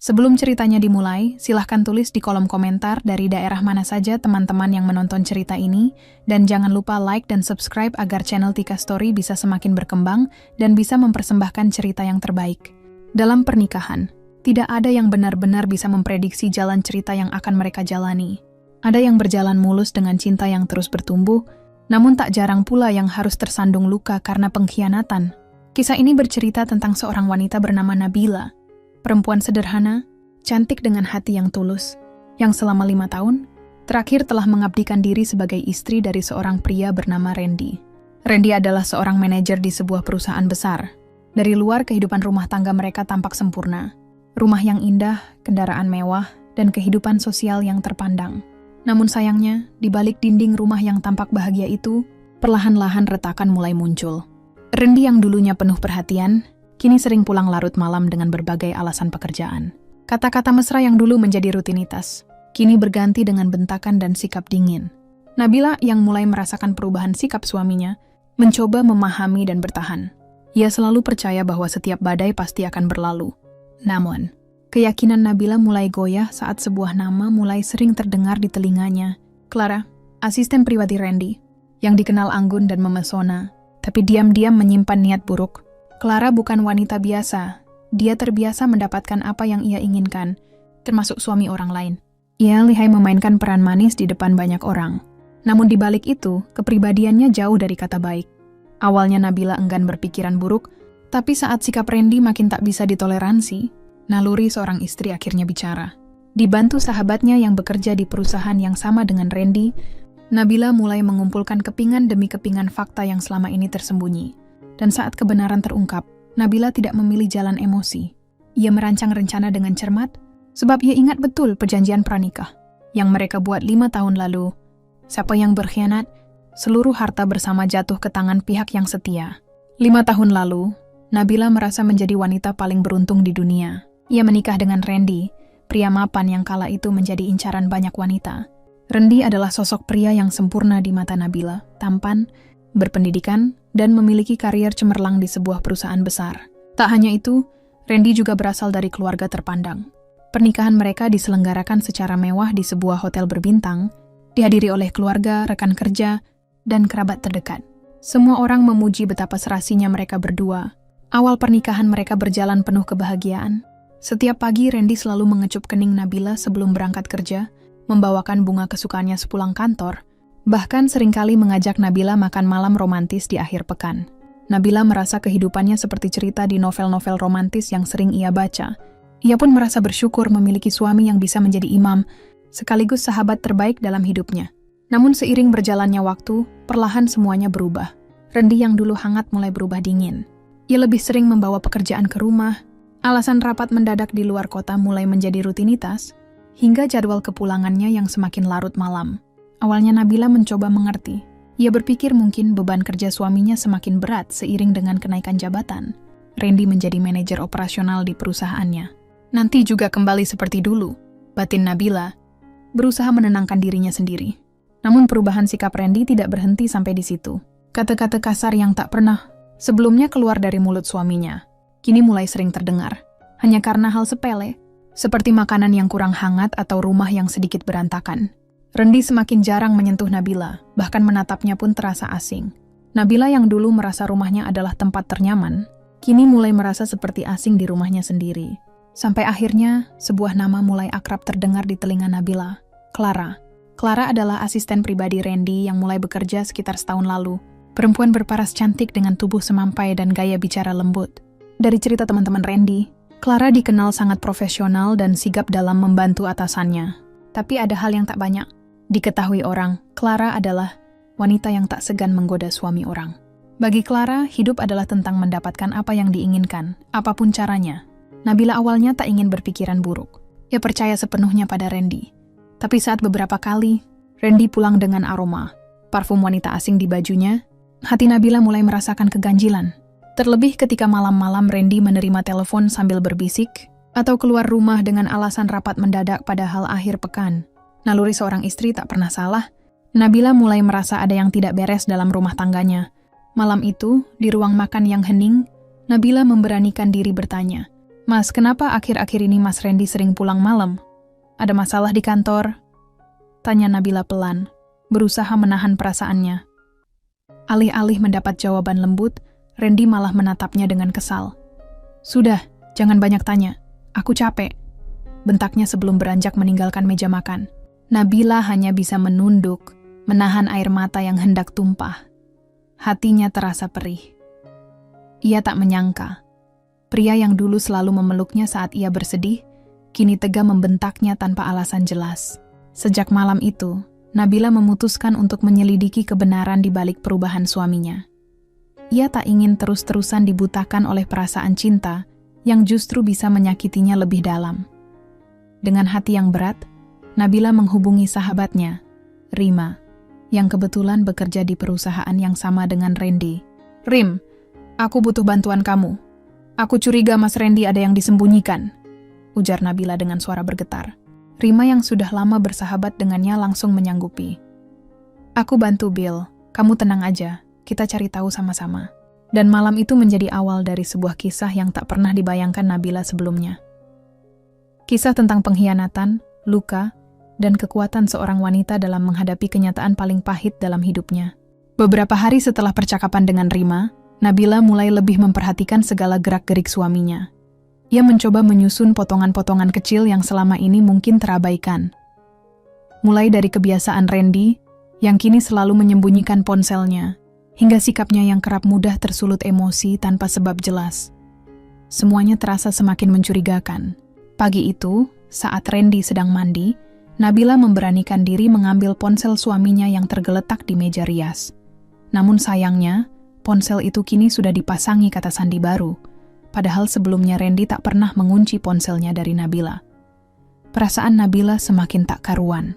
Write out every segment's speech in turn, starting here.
Sebelum ceritanya dimulai, silahkan tulis di kolom komentar dari daerah mana saja teman-teman yang menonton cerita ini, dan jangan lupa like dan subscribe agar channel Tika Story bisa semakin berkembang dan bisa mempersembahkan cerita yang terbaik. Dalam pernikahan, tidak ada yang benar-benar bisa memprediksi jalan cerita yang akan mereka jalani. Ada yang berjalan mulus dengan cinta yang terus bertumbuh, namun tak jarang pula yang harus tersandung luka karena pengkhianatan. Kisah ini bercerita tentang seorang wanita bernama Nabila, perempuan sederhana, cantik dengan hati yang tulus, yang selama 5 tahun, terakhir telah mengabdikan diri sebagai istri dari seorang pria bernama Randy. Randy adalah seorang manajer di sebuah perusahaan besar. Dari luar, kehidupan rumah tangga mereka tampak sempurna. Rumah yang indah, kendaraan mewah, dan kehidupan sosial yang terpandang. Namun sayangnya, di balik dinding rumah yang tampak bahagia itu, perlahan-lahan retakan mulai muncul. Randy yang dulunya penuh perhatian, kini sering pulang larut malam dengan berbagai alasan pekerjaan. Kata-kata mesra yang dulu menjadi rutinitas, kini berganti dengan bentakan dan sikap dingin. Nabila yang mulai merasakan perubahan sikap suaminya, mencoba memahami dan bertahan. Ia selalu percaya bahwa setiap badai pasti akan berlalu. Namun, keyakinan Nabila mulai goyah saat sebuah nama mulai sering terdengar di telinganya. Clara, asisten pribadi Randy, yang dikenal anggun dan memesona, tapi diam-diam menyimpan niat buruk. Clara bukan wanita biasa. Dia terbiasa mendapatkan apa yang ia inginkan, termasuk suami orang lain. Ia lihai memainkan peran manis di depan banyak orang. Namun di balik itu, kepribadiannya jauh dari kata baik. Awalnya Nabila enggan berpikiran buruk, tapi saat sikap Randy makin tak bisa ditoleransi, naluri seorang istri akhirnya bicara. Dibantu sahabatnya yang bekerja di perusahaan yang sama dengan Randy, Nabila mulai mengumpulkan kepingan demi kepingan fakta yang selama ini tersembunyi. Dan saat kebenaran terungkap, Nabila tidak memilih jalan emosi. Ia merancang rencana dengan cermat, sebab ia ingat betul perjanjian pranikah yang mereka buat 5 tahun lalu. Siapa yang berkhianat, seluruh harta bersama jatuh ke tangan pihak yang setia. 5 tahun lalu, Nabila merasa menjadi wanita paling beruntung di dunia. Ia menikah dengan Randy, pria mapan yang kala itu menjadi incaran banyak wanita. Randy adalah sosok pria yang sempurna di mata Nabila, tampan, berpendidikan, dan memiliki karier cemerlang di sebuah perusahaan besar. Tak hanya itu, Randy juga berasal dari keluarga terpandang. Pernikahan mereka diselenggarakan secara mewah di sebuah hotel berbintang, dihadiri oleh keluarga, rekan kerja, dan kerabat terdekat. Semua orang memuji betapa serasinya mereka berdua. Awal pernikahan mereka berjalan penuh kebahagiaan. Setiap pagi Randy selalu mengecup kening Nabila sebelum berangkat kerja, membawakan bunga kesukaannya sepulang kantor, bahkan seringkali mengajak Nabila makan malam romantis di akhir pekan. Nabila merasa kehidupannya seperti cerita di novel-novel romantis yang sering ia baca. Ia pun merasa bersyukur memiliki suami yang bisa menjadi imam, sekaligus sahabat terbaik dalam hidupnya. Namun seiring berjalannya waktu, perlahan semuanya berubah. Randy yang dulu hangat mulai berubah dingin. Ia lebih sering membawa pekerjaan ke rumah, alasan rapat mendadak di luar kota mulai menjadi rutinitas, hingga jadwal kepulangannya yang semakin larut malam. Awalnya Nabila mencoba mengerti. Ia berpikir mungkin beban kerja suaminya semakin berat seiring dengan kenaikan jabatan. Randy menjadi manajer operasional di perusahaannya. Nanti juga kembali seperti dulu, batin Nabila, berusaha menenangkan dirinya sendiri. Namun perubahan sikap Randy tidak berhenti sampai di situ. Kata-kata kasar yang tak pernah sebelumnya keluar dari mulut suaminya, kini mulai sering terdengar. Hanya karena hal sepele, seperti makanan yang kurang hangat atau rumah yang sedikit berantakan. Randy semakin jarang menyentuh Nabila, bahkan menatapnya pun terasa asing. Nabila yang dulu merasa rumahnya adalah tempat ternyaman, kini mulai merasa seperti asing di rumahnya sendiri. Sampai akhirnya, sebuah nama mulai akrab terdengar di telinga Nabila, Clara. Clara adalah asisten pribadi Randy yang mulai bekerja sekitar setahun lalu. Perempuan berparas cantik dengan tubuh semampai dan gaya bicara lembut. Dari cerita teman-teman Randy, Clara dikenal sangat profesional dan sigap dalam membantu atasannya. Tapi ada hal yang tak banyak diketahui orang, Clara adalah wanita yang tak segan menggoda suami orang. Bagi Clara, hidup adalah tentang mendapatkan apa yang diinginkan, apapun caranya. Nabila awalnya tak ingin berpikiran buruk. Ia percaya sepenuhnya pada Randy. Tapi saat beberapa kali, Randy pulang dengan aroma parfum wanita asing di bajunya, hati Nabila mulai merasakan keganjilan. Terlebih ketika malam-malam Randy menerima telepon sambil berbisik, atau keluar rumah dengan alasan rapat mendadak padahal akhir pekan. Naluri seorang istri tak pernah salah. Nabila mulai merasa ada yang tidak beres dalam rumah tangganya. Malam itu, di ruang makan yang hening, Nabila memberanikan diri bertanya, Mas, kenapa akhir-akhir ini Mas Randy sering pulang malam? Ada masalah di kantor? Tanya Nabila pelan, berusaha menahan perasaannya. Alih-alih mendapat jawaban lembut, Randy malah menatapnya dengan kesal. Sudah, jangan banyak tanya. Aku capek. Bentaknya sebelum beranjak meninggalkan meja makan. Nabila hanya bisa menunduk, menahan air mata yang hendak tumpah. Hatinya terasa perih. Ia tak menyangka, pria yang dulu selalu memeluknya saat ia bersedih, kini tega membentaknya tanpa alasan jelas. Sejak malam itu, Nabila memutuskan untuk menyelidiki kebenaran di balik perubahan suaminya. Ia tak ingin terus-terusan dibutakan oleh perasaan cinta yang justru bisa menyakitinya lebih dalam. Dengan hati yang berat, Nabila menghubungi sahabatnya, Rima, yang kebetulan bekerja di perusahaan yang sama dengan Randy. Rim, aku butuh bantuan kamu. Aku curiga Mas Randy ada yang disembunyikan, ujar Nabila dengan suara bergetar. Rima yang sudah lama bersahabat dengannya langsung menyanggupi. Aku bantu Bill, kamu tenang aja, kita cari tahu sama-sama. Dan malam itu menjadi awal dari sebuah kisah yang tak pernah dibayangkan Nabila sebelumnya. Kisah tentang pengkhianatan, luka, dan kekuatan seorang wanita dalam menghadapi kenyataan paling pahit dalam hidupnya. Beberapa hari setelah percakapan dengan Rima, Nabila mulai lebih memperhatikan segala gerak-gerik suaminya. Ia mencoba menyusun potongan-potongan kecil yang selama ini mungkin terabaikan. Mulai dari kebiasaan Randy, yang kini selalu menyembunyikan ponselnya, hingga sikapnya yang kerap mudah tersulut emosi tanpa sebab jelas. Semuanya terasa semakin mencurigakan. Pagi itu, saat Randy sedang mandi, Nabila memberanikan diri mengambil ponsel suaminya yang tergeletak di meja rias. Namun sayangnya, ponsel itu kini sudah dipasangi kata sandi baru, padahal sebelumnya Randy tak pernah mengunci ponselnya dari Nabila. Perasaan Nabila semakin tak karuan.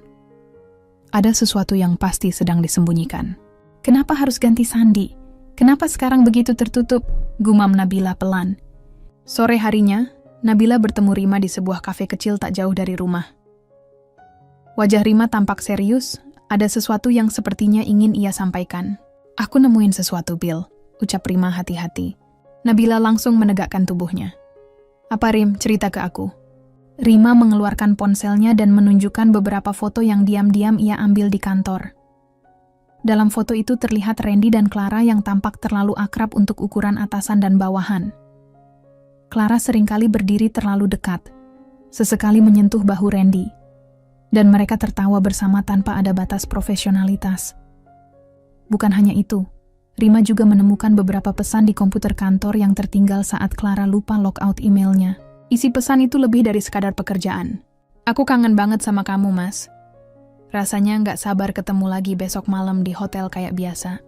Ada sesuatu yang pasti sedang disembunyikan. Kenapa harus ganti sandi? Kenapa sekarang begitu tertutup? Gumam Nabila pelan. Sore harinya, Nabila bertemu Rima di sebuah kafe kecil tak jauh dari rumah. Wajah Rima tampak serius, ada sesuatu yang sepertinya ingin ia sampaikan. Aku nemuin sesuatu, Bill, ucap Rima hati-hati. Nabila langsung menegakkan tubuhnya. Apa, Rim? Cerita ke aku. Rima mengeluarkan ponselnya dan menunjukkan beberapa foto yang diam-diam ia ambil di kantor. Dalam foto itu terlihat Randy dan Clara yang tampak terlalu akrab untuk ukuran atasan dan bawahan. Clara seringkali berdiri terlalu dekat, sesekali menyentuh bahu Randy. Dan mereka tertawa bersama tanpa ada batas profesionalitas. Bukan hanya itu, Rima juga menemukan beberapa pesan di komputer kantor yang tertinggal saat Clara lupa logout emailnya. Isi pesan itu lebih dari sekadar pekerjaan. Aku kangen banget sama kamu, Mas. Rasanya nggak sabar ketemu lagi besok malam di hotel kayak biasa.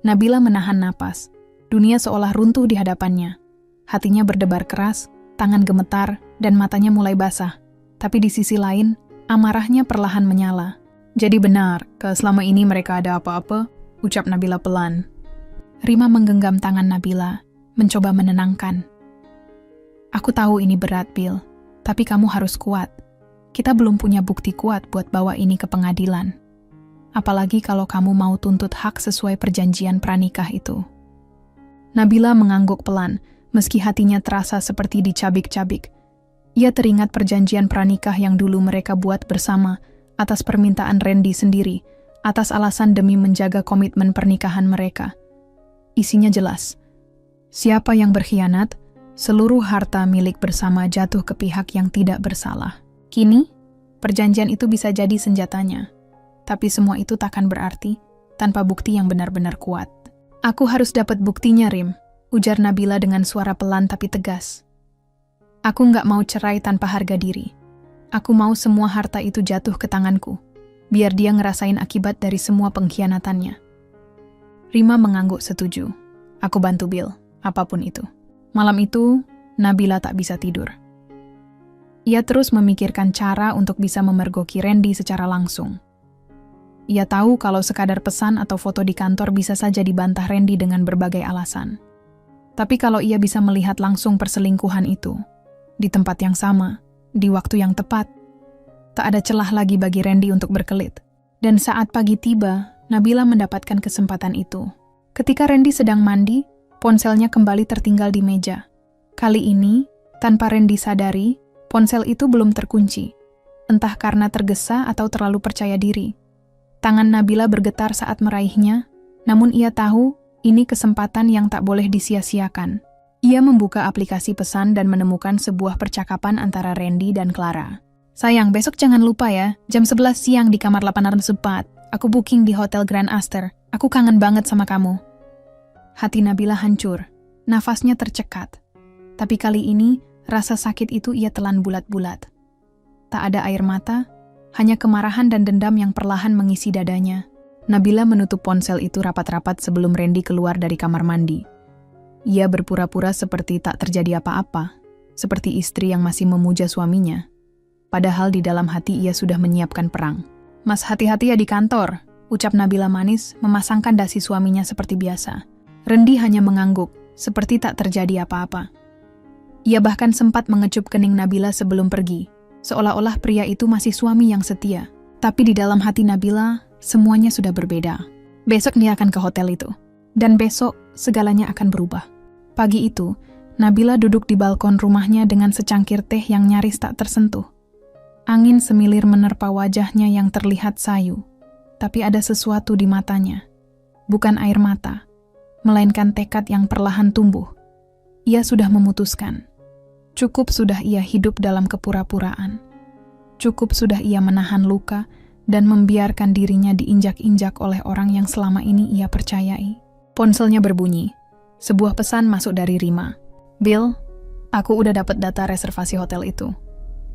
Nabila menahan napas. Dunia seolah runtuh di hadapannya. Hatinya berdebar keras, tangan gemetar, dan matanya mulai basah. Tapi di sisi lain, amarahnya perlahan menyala. Jadi benar, selama ini mereka ada apa-apa, ucap Nabila pelan. Rima menggenggam tangan Nabila, mencoba menenangkan. Aku tahu ini berat, Bill, tapi kamu harus kuat. Kita belum punya bukti kuat buat bawa ini ke pengadilan. Apalagi kalau kamu mau tuntut hak sesuai perjanjian pranikah itu. Nabila mengangguk pelan, meski hatinya terasa seperti dicabik-cabik. Ia teringat perjanjian pranikah yang dulu mereka buat bersama atas permintaan Randy sendiri, atas alasan demi menjaga komitmen pernikahan mereka. Isinya jelas. Siapa yang berkhianat, seluruh harta milik bersama jatuh ke pihak yang tidak bersalah. Kini, perjanjian itu bisa jadi senjatanya. Tapi semua itu takkan berarti tanpa bukti yang benar-benar kuat. Aku harus dapat buktinya, Rim, ujar Nabila dengan suara pelan tapi tegas. Aku nggak mau cerai tanpa harga diri. Aku mau semua harta itu jatuh ke tanganku, biar dia ngerasain akibat dari semua pengkhianatannya. Rima mengangguk setuju. Aku bantu Bill, apapun itu. Malam itu, Nabila tak bisa tidur. Ia terus memikirkan cara untuk bisa memergoki Randy secara langsung. Ia tahu kalau sekadar pesan atau foto di kantor bisa saja dibantah Randy dengan berbagai alasan. Tapi kalau ia bisa melihat langsung perselingkuhan itu, di tempat yang sama, di waktu yang tepat, tak ada celah lagi bagi Randy untuk berkelit. Dan saat pagi tiba, Nabila mendapatkan kesempatan itu. Ketika Randy sedang mandi, ponselnya kembali tertinggal di meja. Kali ini, Tanpa Randy sadari, ponsel itu belum terkunci. Entah karena tergesa atau terlalu percaya diri. Tangan Nabila bergetar saat meraihnya, namun ia tahu ini kesempatan yang tak boleh disia-siakan. Ia membuka aplikasi pesan dan menemukan sebuah percakapan antara Randy dan Clara. "Sayang, besok jangan lupa ya, jam 11 siang di kamar 804. Aku booking di Hotel Grand Aster. Aku kangen banget sama kamu." Hati Nabila hancur, nafasnya tercekat. Tapi kali ini, rasa sakit itu ia telan bulat-bulat. Tak ada air mata, hanya kemarahan dan dendam yang perlahan mengisi dadanya. Nabila menutup ponsel itu rapat-rapat sebelum Randy keluar dari kamar mandi. Ia berpura-pura seperti tak terjadi apa-apa, seperti istri yang masih memuja suaminya. Padahal di dalam hati ia sudah menyiapkan perang. "Mas, hati-hati ya di kantor," ucap Nabila manis, memasangkan dasi suaminya seperti biasa. Randy hanya mengangguk, seperti tak terjadi apa-apa. Ia bahkan sempat mengecup kening Nabila sebelum pergi, seolah-olah pria itu masih suami yang setia. Tapi di dalam hati Nabila, semuanya sudah berbeda. Besok dia akan ke hotel itu. Dan besok, segalanya akan berubah. Pagi itu, Nabila duduk di balkon rumahnya dengan secangkir teh yang nyaris tak tersentuh. Angin semilir menerpa wajahnya yang terlihat sayu. Tapi ada sesuatu di matanya. Bukan air mata, melainkan tekad yang perlahan tumbuh. Ia sudah memutuskan. Cukup sudah ia hidup dalam kepura-puraan. Cukup sudah ia menahan luka dan membiarkan dirinya diinjak-injak oleh orang yang selama ini ia percayai. Ponselnya berbunyi. Sebuah pesan masuk dari Rima. "Bill, aku udah dapat data reservasi hotel itu.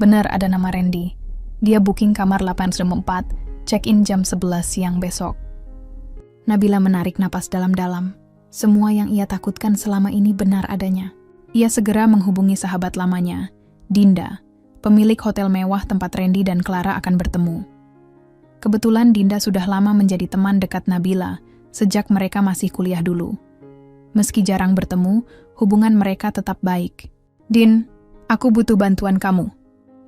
Benar ada nama Randy. Dia booking kamar 804, check-in jam 11 siang besok." Nabila menarik napas dalam-dalam. Semua yang ia takutkan selama ini benar adanya. Ia segera menghubungi sahabat lamanya, Dinda, pemilik hotel mewah tempat Randy dan Clara akan bertemu. Kebetulan Dinda sudah lama menjadi teman dekat Nabila, sejak mereka masih kuliah dulu. Meski jarang bertemu, hubungan mereka tetap baik. "Din, aku butuh bantuan kamu."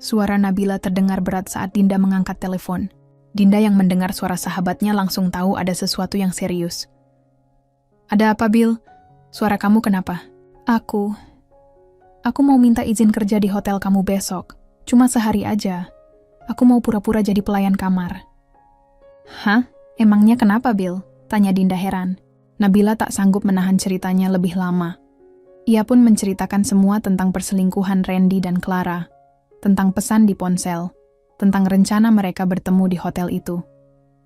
Suara Nabila terdengar berat saat Dinda mengangkat telepon. Dinda yang mendengar suara sahabatnya langsung tahu ada sesuatu yang serius. "Ada apa, Bill? Suara kamu kenapa?" Aku mau minta izin kerja di hotel kamu besok. Cuma sehari aja. Aku mau pura-pura jadi pelayan kamar." "Hah? Emangnya kenapa, Bill?" tanya Dinda heran. Nabila tak sanggup menahan ceritanya lebih lama. Ia pun menceritakan semua tentang perselingkuhan Randy dan Clara, tentang pesan di ponsel, tentang rencana mereka bertemu di hotel itu.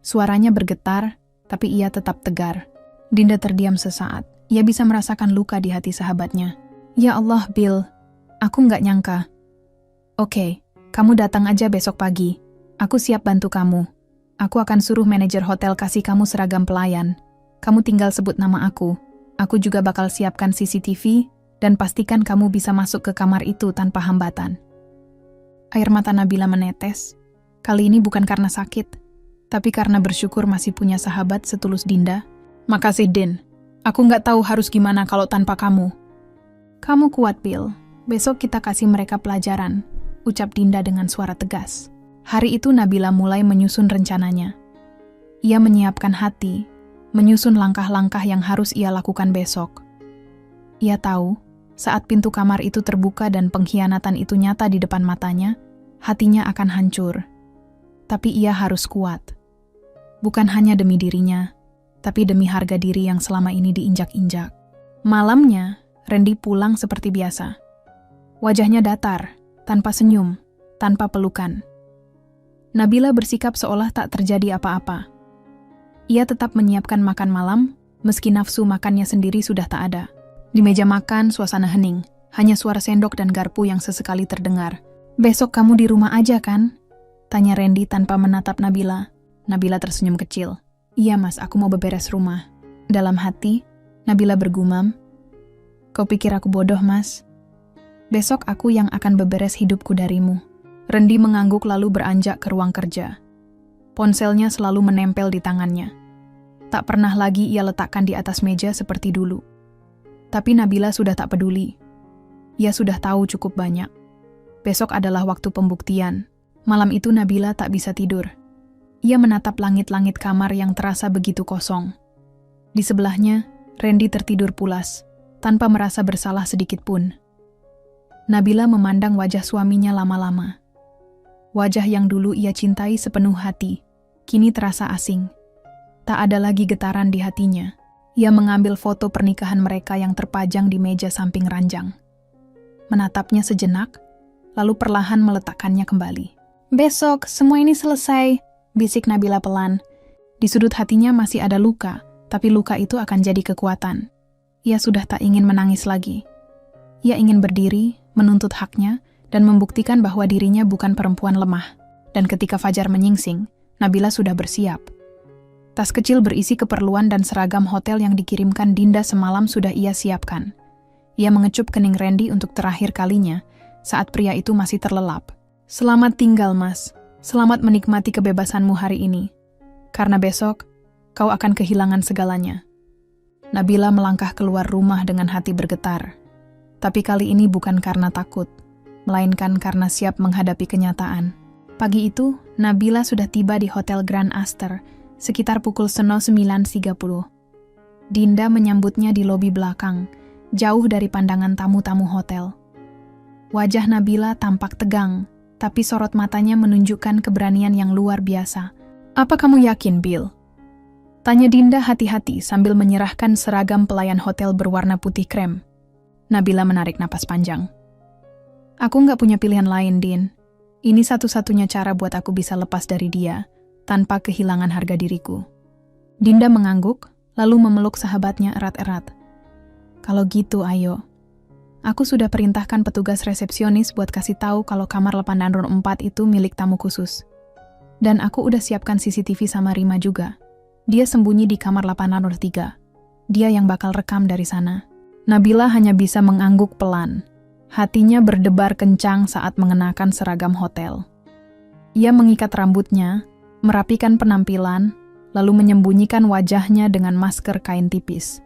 Suaranya bergetar, tapi ia tetap tegar. Dinda terdiam sesaat. Ia bisa merasakan luka di hati sahabatnya. "Ya Allah, Bill, aku nggak nyangka." "Oke, kamu datang aja besok pagi. Aku siap bantu kamu. Aku akan suruh manajer hotel kasih kamu seragam pelayan. Kamu tinggal sebut nama aku. Aku juga bakal siapkan CCTV dan pastikan kamu bisa masuk ke kamar itu tanpa hambatan." Air mata Nabila menetes. Kali ini bukan karena sakit, tapi karena bersyukur masih punya sahabat setulus Dinda. "Makasih, Din. Aku nggak tahu harus gimana kalau tanpa kamu." "Kamu kuat, Bill. Besok kita kasih mereka pelajaran," ucap Dinda dengan suara tegas. Hari itu Nabila mulai menyusun rencananya. Ia menyiapkan hati, menyusun langkah-langkah yang harus ia lakukan besok. Ia tahu, saat pintu kamar itu terbuka dan pengkhianatan itu nyata di depan matanya, hatinya akan hancur. Tapi ia harus kuat. Bukan hanya demi dirinya, tapi demi harga diri yang selama ini diinjak-injak. Malamnya, Randy pulang seperti biasa. Wajahnya datar, tanpa senyum, tanpa pelukan. Nabila bersikap seolah tak terjadi apa-apa. Ia tetap menyiapkan makan malam, meski nafsu makannya sendiri sudah tak ada. Di meja makan, suasana hening. Hanya suara sendok dan garpu yang sesekali terdengar. "Besok kamu di rumah aja kan?" tanya Randy tanpa menatap Nabila. Nabila tersenyum kecil. "Iya mas, aku mau beberes rumah." Dalam hati, Nabila bergumam, "Kau pikir aku bodoh mas? Besok aku yang akan beberes hidupku darimu." Randy mengangguk lalu beranjak ke ruang kerja. Ponselnya selalu menempel di tangannya. Tak pernah lagi ia letakkan di atas meja seperti dulu. Tapi Nabila sudah tak peduli. Ia sudah tahu cukup banyak. Besok adalah waktu pembuktian. Malam itu Nabila tak bisa tidur. Ia menatap langit-langit kamar yang terasa begitu kosong. Di sebelahnya, Randy tertidur pulas, tanpa merasa bersalah sedikit pun. Nabila memandang wajah suaminya lama-lama. Wajah yang dulu ia cintai sepenuh hati, kini terasa asing. Tak ada lagi getaran di hatinya. Ia mengambil foto pernikahan mereka yang terpajang di meja samping ranjang. Menatapnya sejenak, lalu perlahan meletakkannya kembali. "Besok, semua ini selesai," bisik Nabila pelan. Di sudut hatinya masih ada luka, tapi luka itu akan jadi kekuatan. Ia sudah tak ingin menangis lagi. Ia ingin berdiri, menuntut haknya, dan membuktikan bahwa dirinya bukan perempuan lemah. Dan ketika fajar menyingsing, Nabila sudah bersiap. Tas kecil berisi keperluan dan seragam hotel yang dikirimkan Dinda semalam sudah ia siapkan. Ia mengecup kening Randy untuk terakhir kalinya, saat pria itu masih terlelap. "Selamat tinggal, Mas. Selamat menikmati kebebasanmu hari ini. Karena besok, kau akan kehilangan segalanya." Nabila melangkah keluar rumah dengan hati bergetar. Tapi kali ini bukan karena takut, melainkan karena siap menghadapi kenyataan. Pagi itu, Nabila sudah tiba di Hotel Grand Aster, sekitar pukul 09.30. Dinda menyambutnya di lobi belakang, jauh dari pandangan tamu-tamu hotel. Wajah Nabila tampak tegang, tapi sorot matanya menunjukkan keberanian yang luar biasa. "Apa kamu yakin, Bill?" tanya Dinda hati-hati sambil menyerahkan seragam pelayan hotel berwarna putih krem. Nabila menarik napas panjang. "Aku nggak punya pilihan lain, Din. Ini satu-satunya cara buat aku bisa lepas dari dia, tanpa kehilangan harga diriku." Dinda mengangguk, lalu memeluk sahabatnya erat-erat. "Kalau gitu, ayo. Aku sudah perintahkan petugas resepsionis buat kasih tahu kalau kamar 804 itu milik tamu khusus. Dan aku udah siapkan CCTV sama Rima juga. Dia sembunyi di kamar 803. Dia yang bakal rekam dari sana." Nabila hanya bisa mengangguk pelan. Hatinya berdebar kencang saat mengenakan seragam hotel. Ia mengikat rambutnya, merapikan penampilan, lalu menyembunyikan wajahnya dengan masker kain tipis.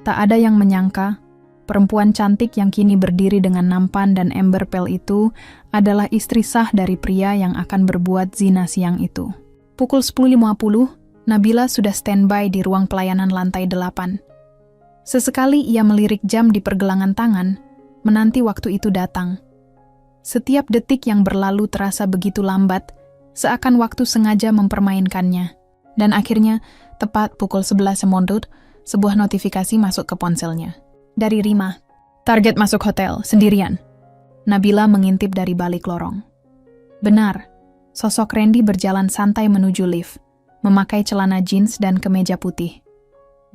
Tak ada yang menyangka, perempuan cantik yang kini berdiri dengan nampan dan ember pel itu adalah istri sah dari pria yang akan berbuat zina siang itu. Pukul 10.50, Nabila sudah standby di ruang pelayanan lantai 8. Sesekali ia melirik jam di pergelangan tangan, menanti waktu itu datang. Setiap detik yang berlalu terasa begitu lambat, seakan waktu sengaja mempermainkannya. Dan akhirnya, tepat pukul 11 semondot, sebuah notifikasi masuk ke ponselnya. Dari Rima. "Target masuk hotel, sendirian." Nabila mengintip dari balik lorong. Benar, sosok Randy berjalan santai menuju lift, memakai celana jeans dan kemeja putih.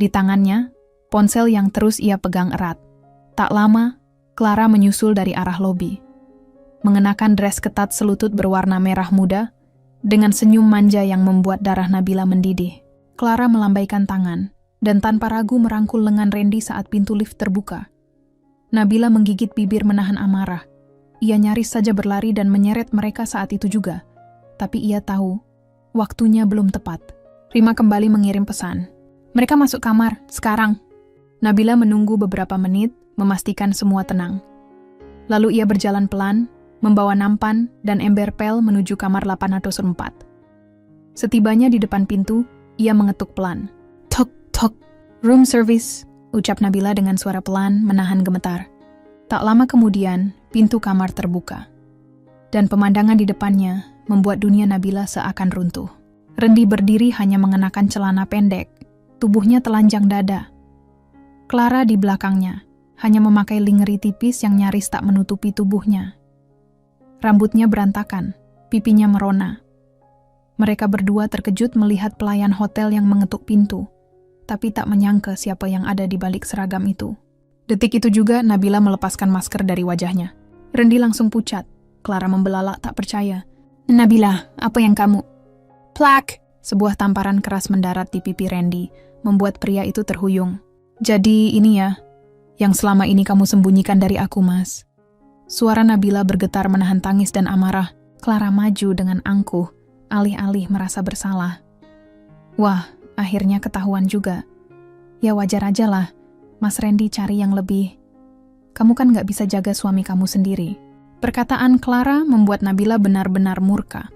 Di tangannya, ponsel yang terus ia pegang erat. Tak lama, Clara menyusul dari arah lobi. Mengenakan dress ketat selutut berwarna merah muda, dengan senyum manja yang membuat darah Nabila mendidih. Clara melambaikan tangan, dan tanpa ragu merangkul lengan Randy saat pintu lift terbuka. Nabila menggigit bibir menahan amarah. Ia nyaris saja berlari dan menyeret mereka saat itu juga. Tapi ia tahu, waktunya belum tepat. Rima kembali mengirim pesan. "Mereka masuk kamar, sekarang." Nabila menunggu beberapa menit, memastikan semua tenang. Lalu ia berjalan pelan, membawa nampan dan ember pel menuju kamar 804. Setibanya di depan pintu, ia mengetuk pelan. "Tok, tok, room service," ucap Nabila dengan suara pelan menahan gemetar. Tak lama kemudian, pintu kamar terbuka. Dan pemandangan di depannya membuat dunia Nabila seakan runtuh. Randy berdiri hanya mengenakan celana pendek, tubuhnya telanjang dada. Clara di belakangnya, hanya memakai lingerie tipis yang nyaris tak menutupi tubuhnya. Rambutnya berantakan, pipinya merona. Mereka berdua terkejut melihat pelayan hotel yang mengetuk pintu, tapi tak menyangka siapa yang ada di balik seragam itu. Detik itu juga Nabila melepaskan masker dari wajahnya. Randy langsung pucat. Clara membelalak tak percaya. "Nabila, apa yang kamu?" Plak! Sebuah tamparan keras mendarat di pipi Randy, membuat pria itu terhuyung. "Jadi ini ya, yang selama ini kamu sembunyikan dari aku, Mas." Suara Nabila bergetar menahan tangis dan amarah. Clara maju dengan angkuh, alih-alih merasa bersalah. Wah, akhirnya ketahuan juga. Ya wajar aja lah, Mas Randy cari yang lebih. Kamu kan gak bisa jaga suami kamu sendiri. Perkataan Clara membuat Nabila benar-benar murka.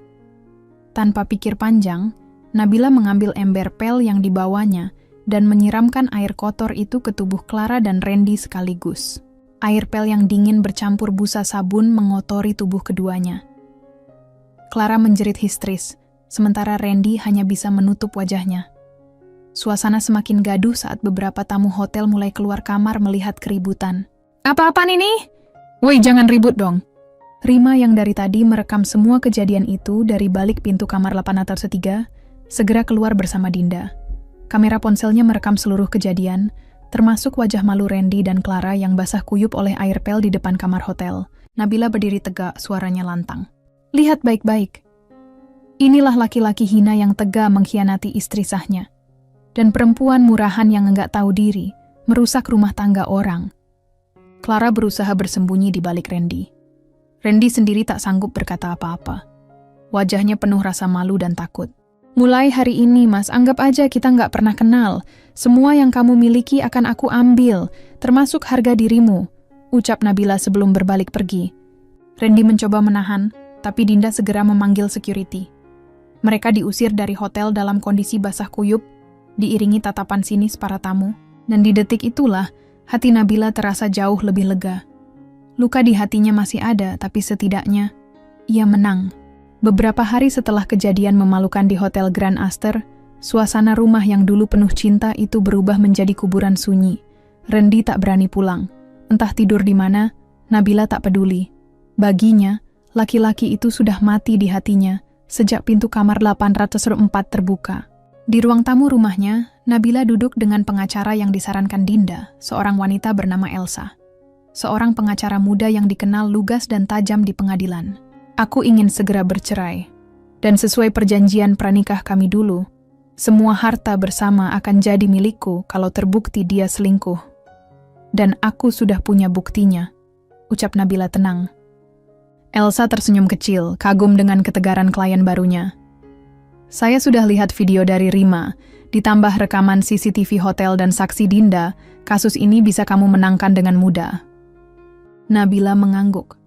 Tanpa pikir panjang, Nabila mengambil ember pel yang dibawanya dan menyiramkan air kotor itu ke tubuh Clara dan Randy sekaligus. Air pel yang dingin bercampur busa sabun mengotori tubuh keduanya. Clara menjerit histeris, sementara Randy hanya bisa menutup wajahnya. Suasana semakin gaduh saat beberapa tamu hotel mulai keluar kamar melihat keributan. Apa-apaan ini? Woi, jangan ribut dong. Rima yang dari tadi merekam semua kejadian itu dari balik pintu kamar 803, segera keluar bersama Dinda. Kamera ponselnya merekam seluruh kejadian, termasuk wajah malu Randy dan Clara yang basah kuyup oleh air pel di depan kamar hotel. Nabila berdiri tegak, suaranya lantang. Lihat baik-baik. Inilah laki-laki hina yang tega mengkhianati istri sahnya. Dan perempuan murahan yang enggak tahu diri, merusak rumah tangga orang. Clara berusaha bersembunyi di balik Randy. Randy sendiri tak sanggup berkata apa-apa. Wajahnya penuh rasa malu dan takut. Mulai hari ini, Mas, anggap aja kita nggak pernah kenal. Semua yang kamu miliki akan aku ambil, termasuk harga dirimu, ucap Nabila sebelum berbalik pergi. Randy mencoba menahan, tapi Dinda segera memanggil security. Mereka diusir dari hotel dalam kondisi basah kuyup, diiringi tatapan sinis para tamu, dan di detik itulah, hati Nabila terasa jauh lebih lega. Luka di hatinya masih ada, tapi setidaknya, ia menang. Beberapa hari setelah kejadian memalukan di Hotel Grand Aster, suasana rumah yang dulu penuh cinta itu berubah menjadi kuburan sunyi. Randy tak berani pulang. Entah tidur di mana, Nabila tak peduli. Baginya, laki-laki itu sudah mati di hatinya sejak pintu kamar 804 terbuka. Di ruang tamu rumahnya, Nabila duduk dengan pengacara yang disarankan Dinda, seorang wanita bernama Elsa. Seorang pengacara muda yang dikenal lugas dan tajam di pengadilan. Aku ingin segera bercerai. Dan sesuai perjanjian pranikah kami dulu, semua harta bersama akan jadi milikku kalau terbukti dia selingkuh. Dan aku sudah punya buktinya, ucap Nabila tenang. Elsa tersenyum kecil, kagum dengan ketegaran klien barunya. Saya sudah lihat video dari Rima, ditambah rekaman CCTV hotel dan saksi Dinda, kasus ini bisa kamu menangkan dengan mudah. Nabila mengangguk.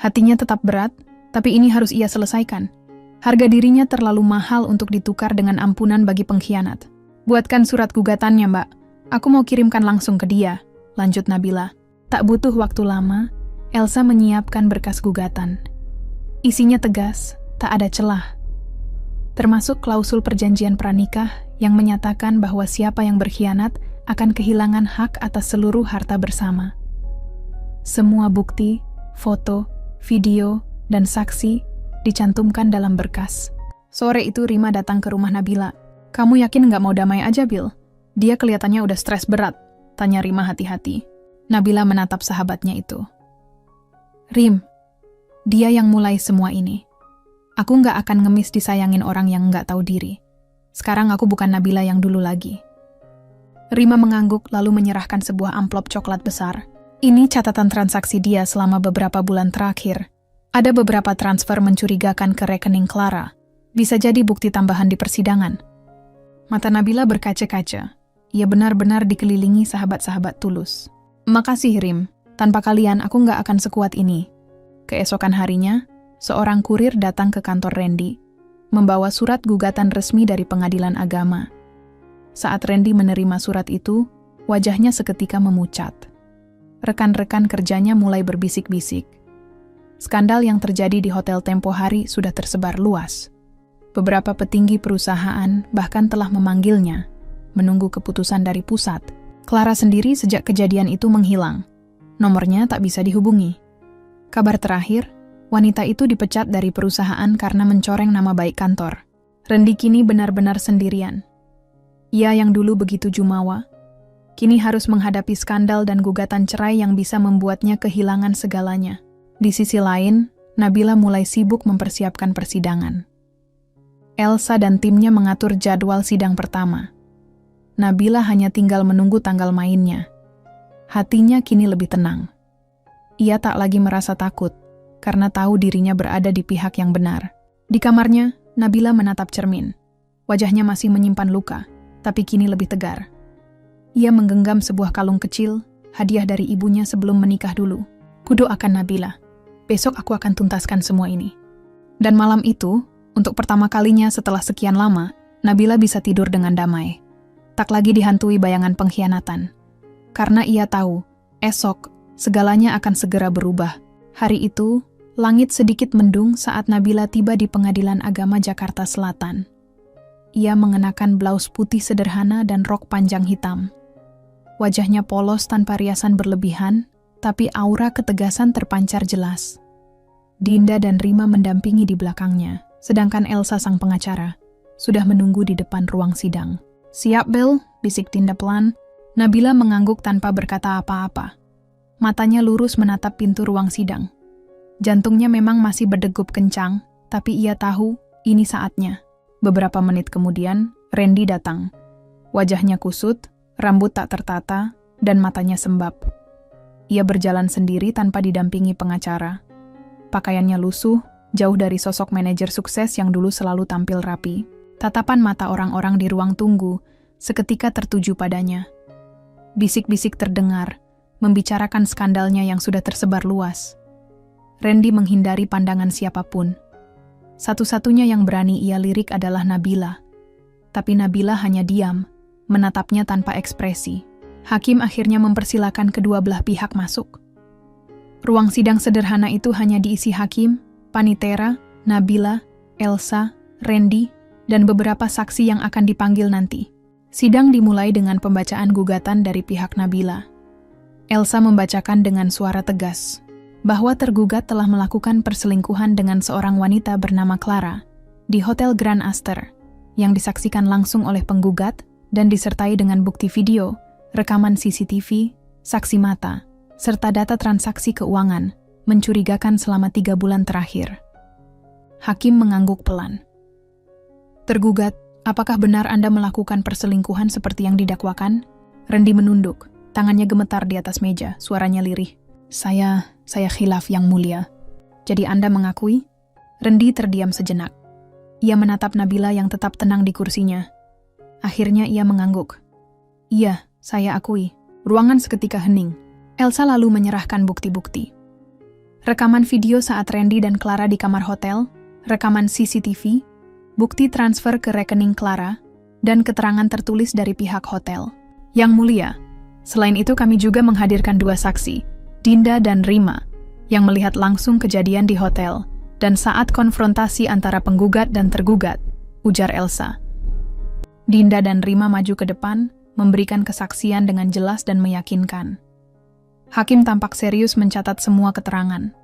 Hatinya tetap berat, tapi ini harus ia selesaikan. Harga dirinya terlalu mahal untuk ditukar dengan ampunan bagi pengkhianat. Buatkan surat gugatannya, Mbak. Aku mau kirimkan langsung ke dia, lanjut Nabila. Tak butuh waktu lama, Elsa menyiapkan berkas gugatan. Isinya tegas, tak ada celah. Termasuk klausul perjanjian pranikah yang menyatakan bahwa siapa yang berkhianat akan kehilangan hak atas seluruh harta bersama. Semua bukti, foto, video, dan saksi dicantumkan dalam berkas. Sore itu Rima datang ke rumah Nabila. Kamu yakin nggak mau damai aja, Bil? Dia kelihatannya udah stres berat, tanya Rima hati-hati. Nabila menatap sahabatnya itu. Rim, dia yang mulai semua ini. Aku nggak akan ngemis disayangin orang yang nggak tahu diri. Sekarang aku bukan Nabila yang dulu lagi. Rima mengangguk lalu menyerahkan sebuah amplop coklat besar. Ini catatan transaksi dia selama beberapa bulan terakhir. Ada beberapa transfer mencurigakan ke rekening Clara. Bisa jadi bukti tambahan di persidangan. Mata Nabila berkaca-kaca. Ia benar-benar dikelilingi sahabat-sahabat tulus. Makasih, Rim. Tanpa kalian, aku nggak akan sekuat ini. Keesokan harinya, seorang kurir datang ke kantor Randy, membawa surat gugatan resmi dari pengadilan agama. Saat Randy menerima surat itu, wajahnya seketika memucat. Rekan-rekan kerjanya mulai berbisik-bisik. Skandal yang terjadi di Hotel Tempo Hari sudah tersebar luas. Beberapa petinggi perusahaan bahkan telah memanggilnya, menunggu keputusan dari pusat. Clara sendiri sejak kejadian itu menghilang. Nomornya tak bisa dihubungi. Kabar terakhir, wanita itu dipecat dari perusahaan karena mencoreng nama baik kantor. Randy kini benar-benar sendirian. Ia yang dulu begitu jumawa, kini harus menghadapi skandal dan gugatan cerai yang bisa membuatnya kehilangan segalanya. Di sisi lain, Nabila mulai sibuk mempersiapkan persidangan. Elsa dan timnya mengatur jadwal sidang pertama. Nabila hanya tinggal menunggu tanggal mainnya. Hatinya kini lebih tenang. Ia tak lagi merasa takut, karena tahu dirinya berada di pihak yang benar. Di kamarnya, Nabila menatap cermin. Wajahnya masih menyimpan luka, tapi kini lebih tegar. Ia menggenggam sebuah kalung kecil, hadiah dari ibunya sebelum menikah dulu. Kudoakan Nabila. Besok aku akan tuntaskan semua ini. Dan malam itu, untuk pertama kalinya setelah sekian lama, Nabila bisa tidur dengan damai. Tak lagi dihantui bayangan pengkhianatan. Karena ia tahu, esok Segalanya akan segera berubah. Hari itu, langit sedikit mendung saat Nabila tiba di Pengadilan Agama Jakarta Selatan. Ia mengenakan blaus putih sederhana dan rok panjang hitam. Wajahnya polos tanpa riasan berlebihan, tapi aura ketegasan terpancar jelas. Dinda dan Rima mendampingi di belakangnya, sedangkan Elsa sang pengacara sudah menunggu di depan ruang sidang. "Siap, Bel," bisik Dinda pelan. Nabila mengangguk tanpa berkata apa-apa. Matanya lurus menatap pintu ruang sidang. Jantungnya memang masih berdegup kencang, tapi ia tahu ini saatnya. Beberapa menit kemudian, Randy datang. Wajahnya kusut, rambut tak tertata, dan matanya sembab. Ia berjalan sendiri tanpa didampingi pengacara. Pakaiannya lusuh, jauh dari sosok manajer sukses yang dulu selalu tampil rapi. Tatapan mata orang-orang di ruang tunggu seketika tertuju padanya. Bisik-bisik terdengar, membicarakan skandalnya yang sudah tersebar luas. Randy menghindari pandangan siapapun. Satu-satunya yang berani ia lirik adalah Nabila. Tapi Nabila hanya diam, menatapnya tanpa ekspresi. Hakim akhirnya mempersilakan kedua belah pihak masuk. Ruang sidang sederhana itu hanya diisi hakim, panitera, Nabila, Elsa, Randy, dan beberapa saksi yang akan dipanggil nanti. Sidang dimulai dengan pembacaan gugatan dari pihak Nabila. Elsa membacakan dengan suara tegas bahwa tergugat telah melakukan perselingkuhan dengan seorang wanita bernama Clara di Hotel Grand Aster, yang disaksikan langsung oleh penggugat dan disertai dengan bukti video, rekaman CCTV, saksi mata, serta data transaksi keuangan mencurigakan selama 3 bulan terakhir. Hakim mengangguk pelan. "Tergugat, apakah benar Anda melakukan perselingkuhan seperti yang didakwakan?" Randy menunduk, tangannya gemetar di atas meja, suaranya lirih. Saya khilaf yang mulia." "Jadi Anda mengakui?" Randy terdiam sejenak. Ia menatap Nabila yang tetap tenang di kursinya. Akhirnya ia mengangguk. "Iya, saya akui." Ruangan seketika hening. Elsa lalu menyerahkan bukti-bukti. Rekaman video saat Randy dan Clara di kamar hotel, rekaman CCTV, bukti transfer ke rekening Clara, dan keterangan tertulis dari pihak hotel. "Yang mulia, selain itu kami juga menghadirkan 2 saksi, Dinda dan Rima, yang melihat langsung kejadian di hotel dan saat konfrontasi antara penggugat dan tergugat," ujar Elsa. Dinda dan Rima maju ke depan, memberikan kesaksian dengan jelas dan meyakinkan. Hakim tampak serius mencatat semua keterangan.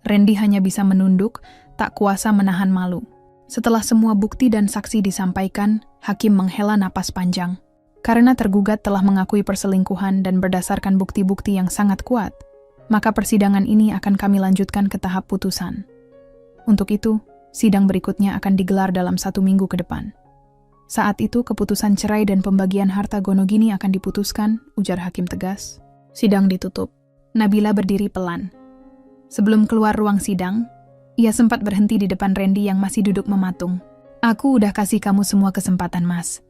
Randy hanya bisa menunduk, tak kuasa menahan malu. Setelah semua bukti dan saksi disampaikan, hakim menghela napas panjang. Karena tergugat telah mengakui perselingkuhan dan berdasarkan bukti-bukti yang sangat kuat, maka persidangan ini akan kami lanjutkan ke tahap putusan. Untuk itu, sidang berikutnya akan digelar dalam 1 minggu ke depan. Saat itu, keputusan cerai dan pembagian harta Gonogini akan diputuskan, ujar hakim tegas. Sidang ditutup. Nabila berdiri pelan. Sebelum keluar ruang sidang, ia sempat berhenti di depan Randy yang masih duduk mematung. "Aku udah kasih kamu semua kesempatan, Mas.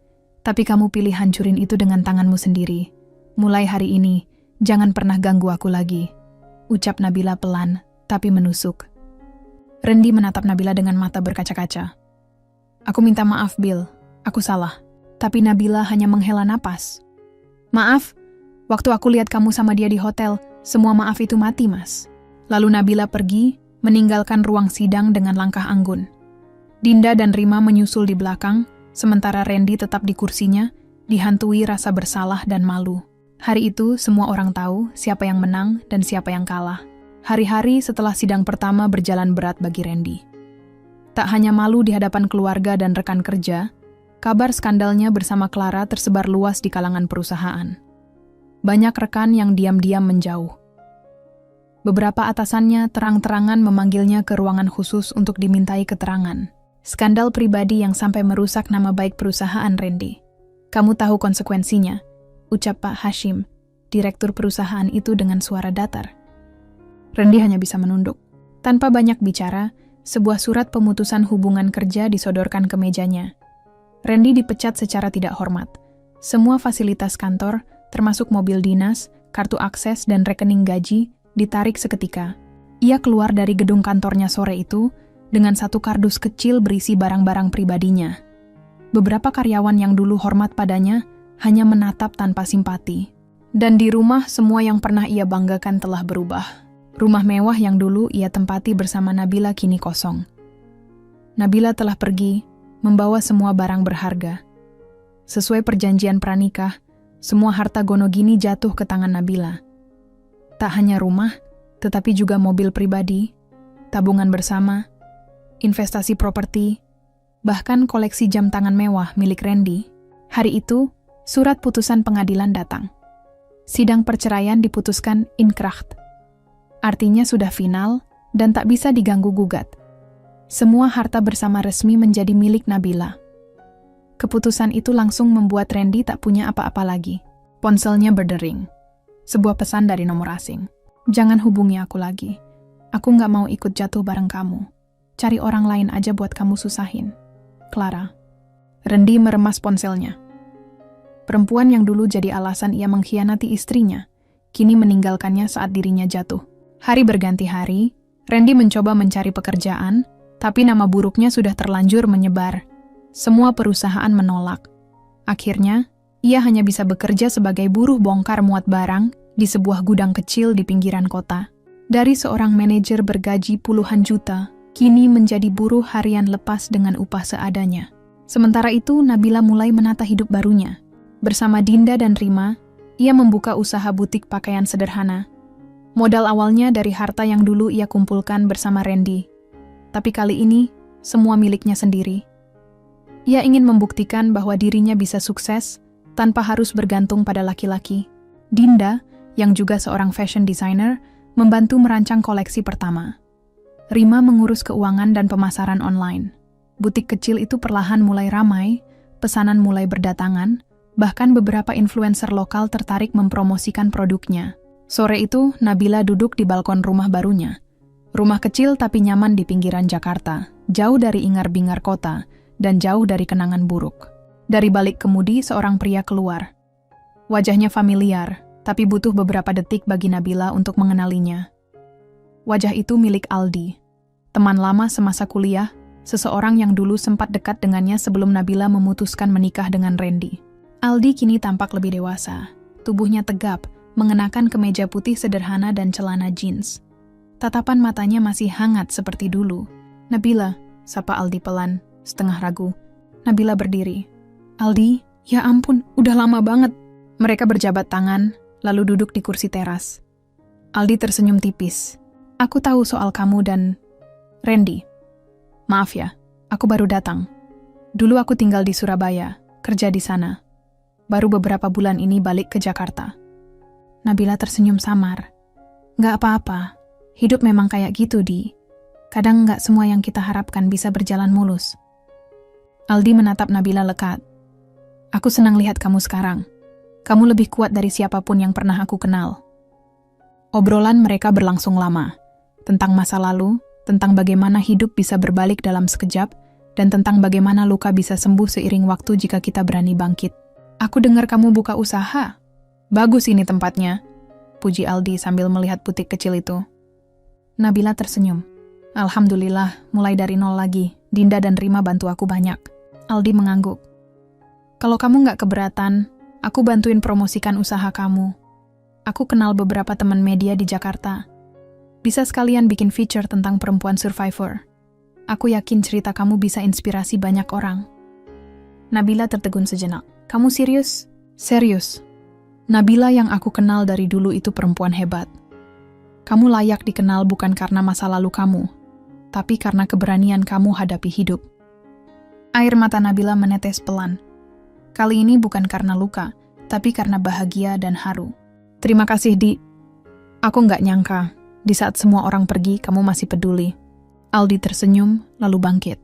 Tapi kamu pilih hancurin itu dengan tanganmu sendiri. Mulai hari ini, jangan pernah ganggu aku lagi," ucap Nabila pelan, tapi menusuk. Randy menatap Nabila dengan mata berkaca-kaca. "Aku minta maaf, Bill. Aku salah." Tapi Nabila hanya menghela napas. "Maaf, waktu aku lihat kamu sama dia di hotel, semua maaf itu mati, Mas." Lalu Nabila pergi, meninggalkan ruang sidang dengan langkah anggun. Dinda dan Rima menyusul di belakang, sementara Randy tetap di kursinya, dihantui rasa bersalah dan malu. Hari itu, semua orang tahu siapa yang menang dan siapa yang kalah. Hari-hari setelah sidang pertama berjalan berat bagi Randy. Tak hanya malu di hadapan keluarga dan rekan kerja, kabar skandalnya bersama Clara tersebar luas di kalangan perusahaan. Banyak rekan yang diam-diam menjauh. Beberapa atasannya terang-terangan memanggilnya ke ruangan khusus untuk dimintai keterangan. Skandal pribadi yang sampai merusak nama baik perusahaan Randy. "Kamu tahu konsekuensinya," ucap Pak Hashim, direktur perusahaan itu dengan suara datar. Randy hanya bisa menunduk. Tanpa banyak bicara, sebuah surat pemutusan hubungan kerja disodorkan ke mejanya. Randy dipecat secara tidak hormat. Semua fasilitas kantor, termasuk mobil dinas, kartu akses, dan rekening gaji, ditarik seketika. Ia keluar dari gedung kantornya sore itu dengan 1 kardus kecil berisi barang-barang pribadinya. Beberapa karyawan yang dulu hormat padanya hanya menatap tanpa simpati. Dan di rumah, semua yang pernah ia banggakan telah berubah. Rumah mewah yang dulu ia tempati bersama Nabila kini kosong. Nabila telah pergi, membawa semua barang berharga. Sesuai perjanjian pranikah, semua harta Gonogini jatuh ke tangan Nabila. Tak hanya rumah, tetapi juga mobil pribadi, tabungan bersama, investasi properti, bahkan koleksi jam tangan mewah milik Randy. Hari itu, surat putusan pengadilan datang. Sidang perceraian diputuskan inkracht. Artinya sudah final dan tak bisa diganggu-gugat. Semua harta bersama resmi menjadi milik Nabila. Keputusan itu langsung membuat Randy tak punya apa-apa lagi. Ponselnya berdering. Sebuah pesan dari nomor asing. Jangan hubungi aku lagi. Aku nggak mau ikut jatuh bareng kamu. Cari orang lain aja buat kamu susahin. Clara. Randy meremas ponselnya. Perempuan yang dulu jadi alasan ia mengkhianati istrinya, kini meninggalkannya saat dirinya jatuh. Hari berganti hari, Randy mencoba mencari pekerjaan, tapi nama buruknya sudah terlanjur menyebar. Semua perusahaan menolak. Akhirnya, ia hanya bisa bekerja sebagai buruh bongkar muat barang di sebuah gudang kecil di pinggiran kota. Dari seorang manajer bergaji puluhan juta, kini menjadi buruh harian lepas dengan upah seadanya. Sementara itu, Nabila mulai menata hidup barunya. Bersama Dinda dan Rima, ia membuka usaha butik pakaian sederhana. Modal awalnya dari harta yang dulu ia kumpulkan bersama Randy. Tapi kali ini, semua miliknya sendiri. Ia ingin membuktikan bahwa dirinya bisa sukses tanpa harus bergantung pada laki-laki. Dinda, yang juga seorang fashion designer, membantu merancang koleksi pertama. Rima mengurus keuangan dan pemasaran online. Butik kecil itu perlahan mulai ramai, pesanan mulai berdatangan, bahkan beberapa influencer lokal tertarik mempromosikan produknya. Sore itu, Nabila duduk di balkon rumah barunya. Rumah kecil tapi nyaman di pinggiran Jakarta, jauh dari ingar-bingar kota, dan jauh dari kenangan buruk. Dari balik kemudi, seorang pria keluar. Wajahnya familiar, tapi butuh beberapa detik bagi Nabila untuk mengenalinya. Wajah itu milik Aldi, teman lama semasa kuliah, seseorang yang dulu sempat dekat dengannya sebelum Nabila memutuskan menikah dengan Randy. Aldi kini tampak lebih dewasa, tubuhnya tegap, mengenakan kemeja putih sederhana dan celana jeans. Tatapan matanya masih hangat seperti dulu. Nabila, sapa Aldi pelan, setengah ragu. Nabila berdiri. Aldi, ya ampun, udah lama banget. Mereka berjabat tangan, lalu duduk di kursi teras. Aldi tersenyum tipis. Aku tahu soal kamu dan Randy. Maaf ya, aku baru datang. Dulu aku tinggal di Surabaya, kerja di sana. Baru beberapa bulan ini balik ke Jakarta. Nabila tersenyum samar. Nggak apa-apa, hidup memang kayak gitu, Di. Kadang nggak semua yang kita harapkan bisa berjalan mulus. Aldi menatap Nabila lekat. Aku senang lihat kamu sekarang. Kamu lebih kuat dari siapapun yang pernah aku kenal. Obrolan mereka berlangsung lama. Tentang masa lalu, tentang bagaimana hidup bisa berbalik dalam sekejap, dan tentang bagaimana luka bisa sembuh seiring waktu jika kita berani bangkit. Aku dengar kamu buka usaha. Bagus ini tempatnya, puji Aldi sambil melihat butik kecil itu. Nabila tersenyum. Alhamdulillah, mulai dari nol lagi. Dinda dan Rima bantu aku banyak. Aldi mengangguk. Kalau kamu nggak keberatan, aku bantuin promosikan usaha kamu. Aku kenal beberapa teman media di Jakarta. Bisa sekalian bikin feature tentang perempuan survivor. Aku yakin cerita kamu bisa inspirasi banyak orang. Nabila tertegun sejenak. Kamu serius? Serius. Nabila yang aku kenal dari dulu itu perempuan hebat. Kamu layak dikenal bukan karena masa lalu kamu, tapi karena keberanian kamu hadapi hidup. Air mata Nabila menetes pelan. Kali ini bukan karena luka, tapi karena bahagia dan haru. Terima kasih, Di. Aku nggak nyangka, di saat semua orang pergi, kamu masih peduli. Aldi tersenyum, lalu bangkit.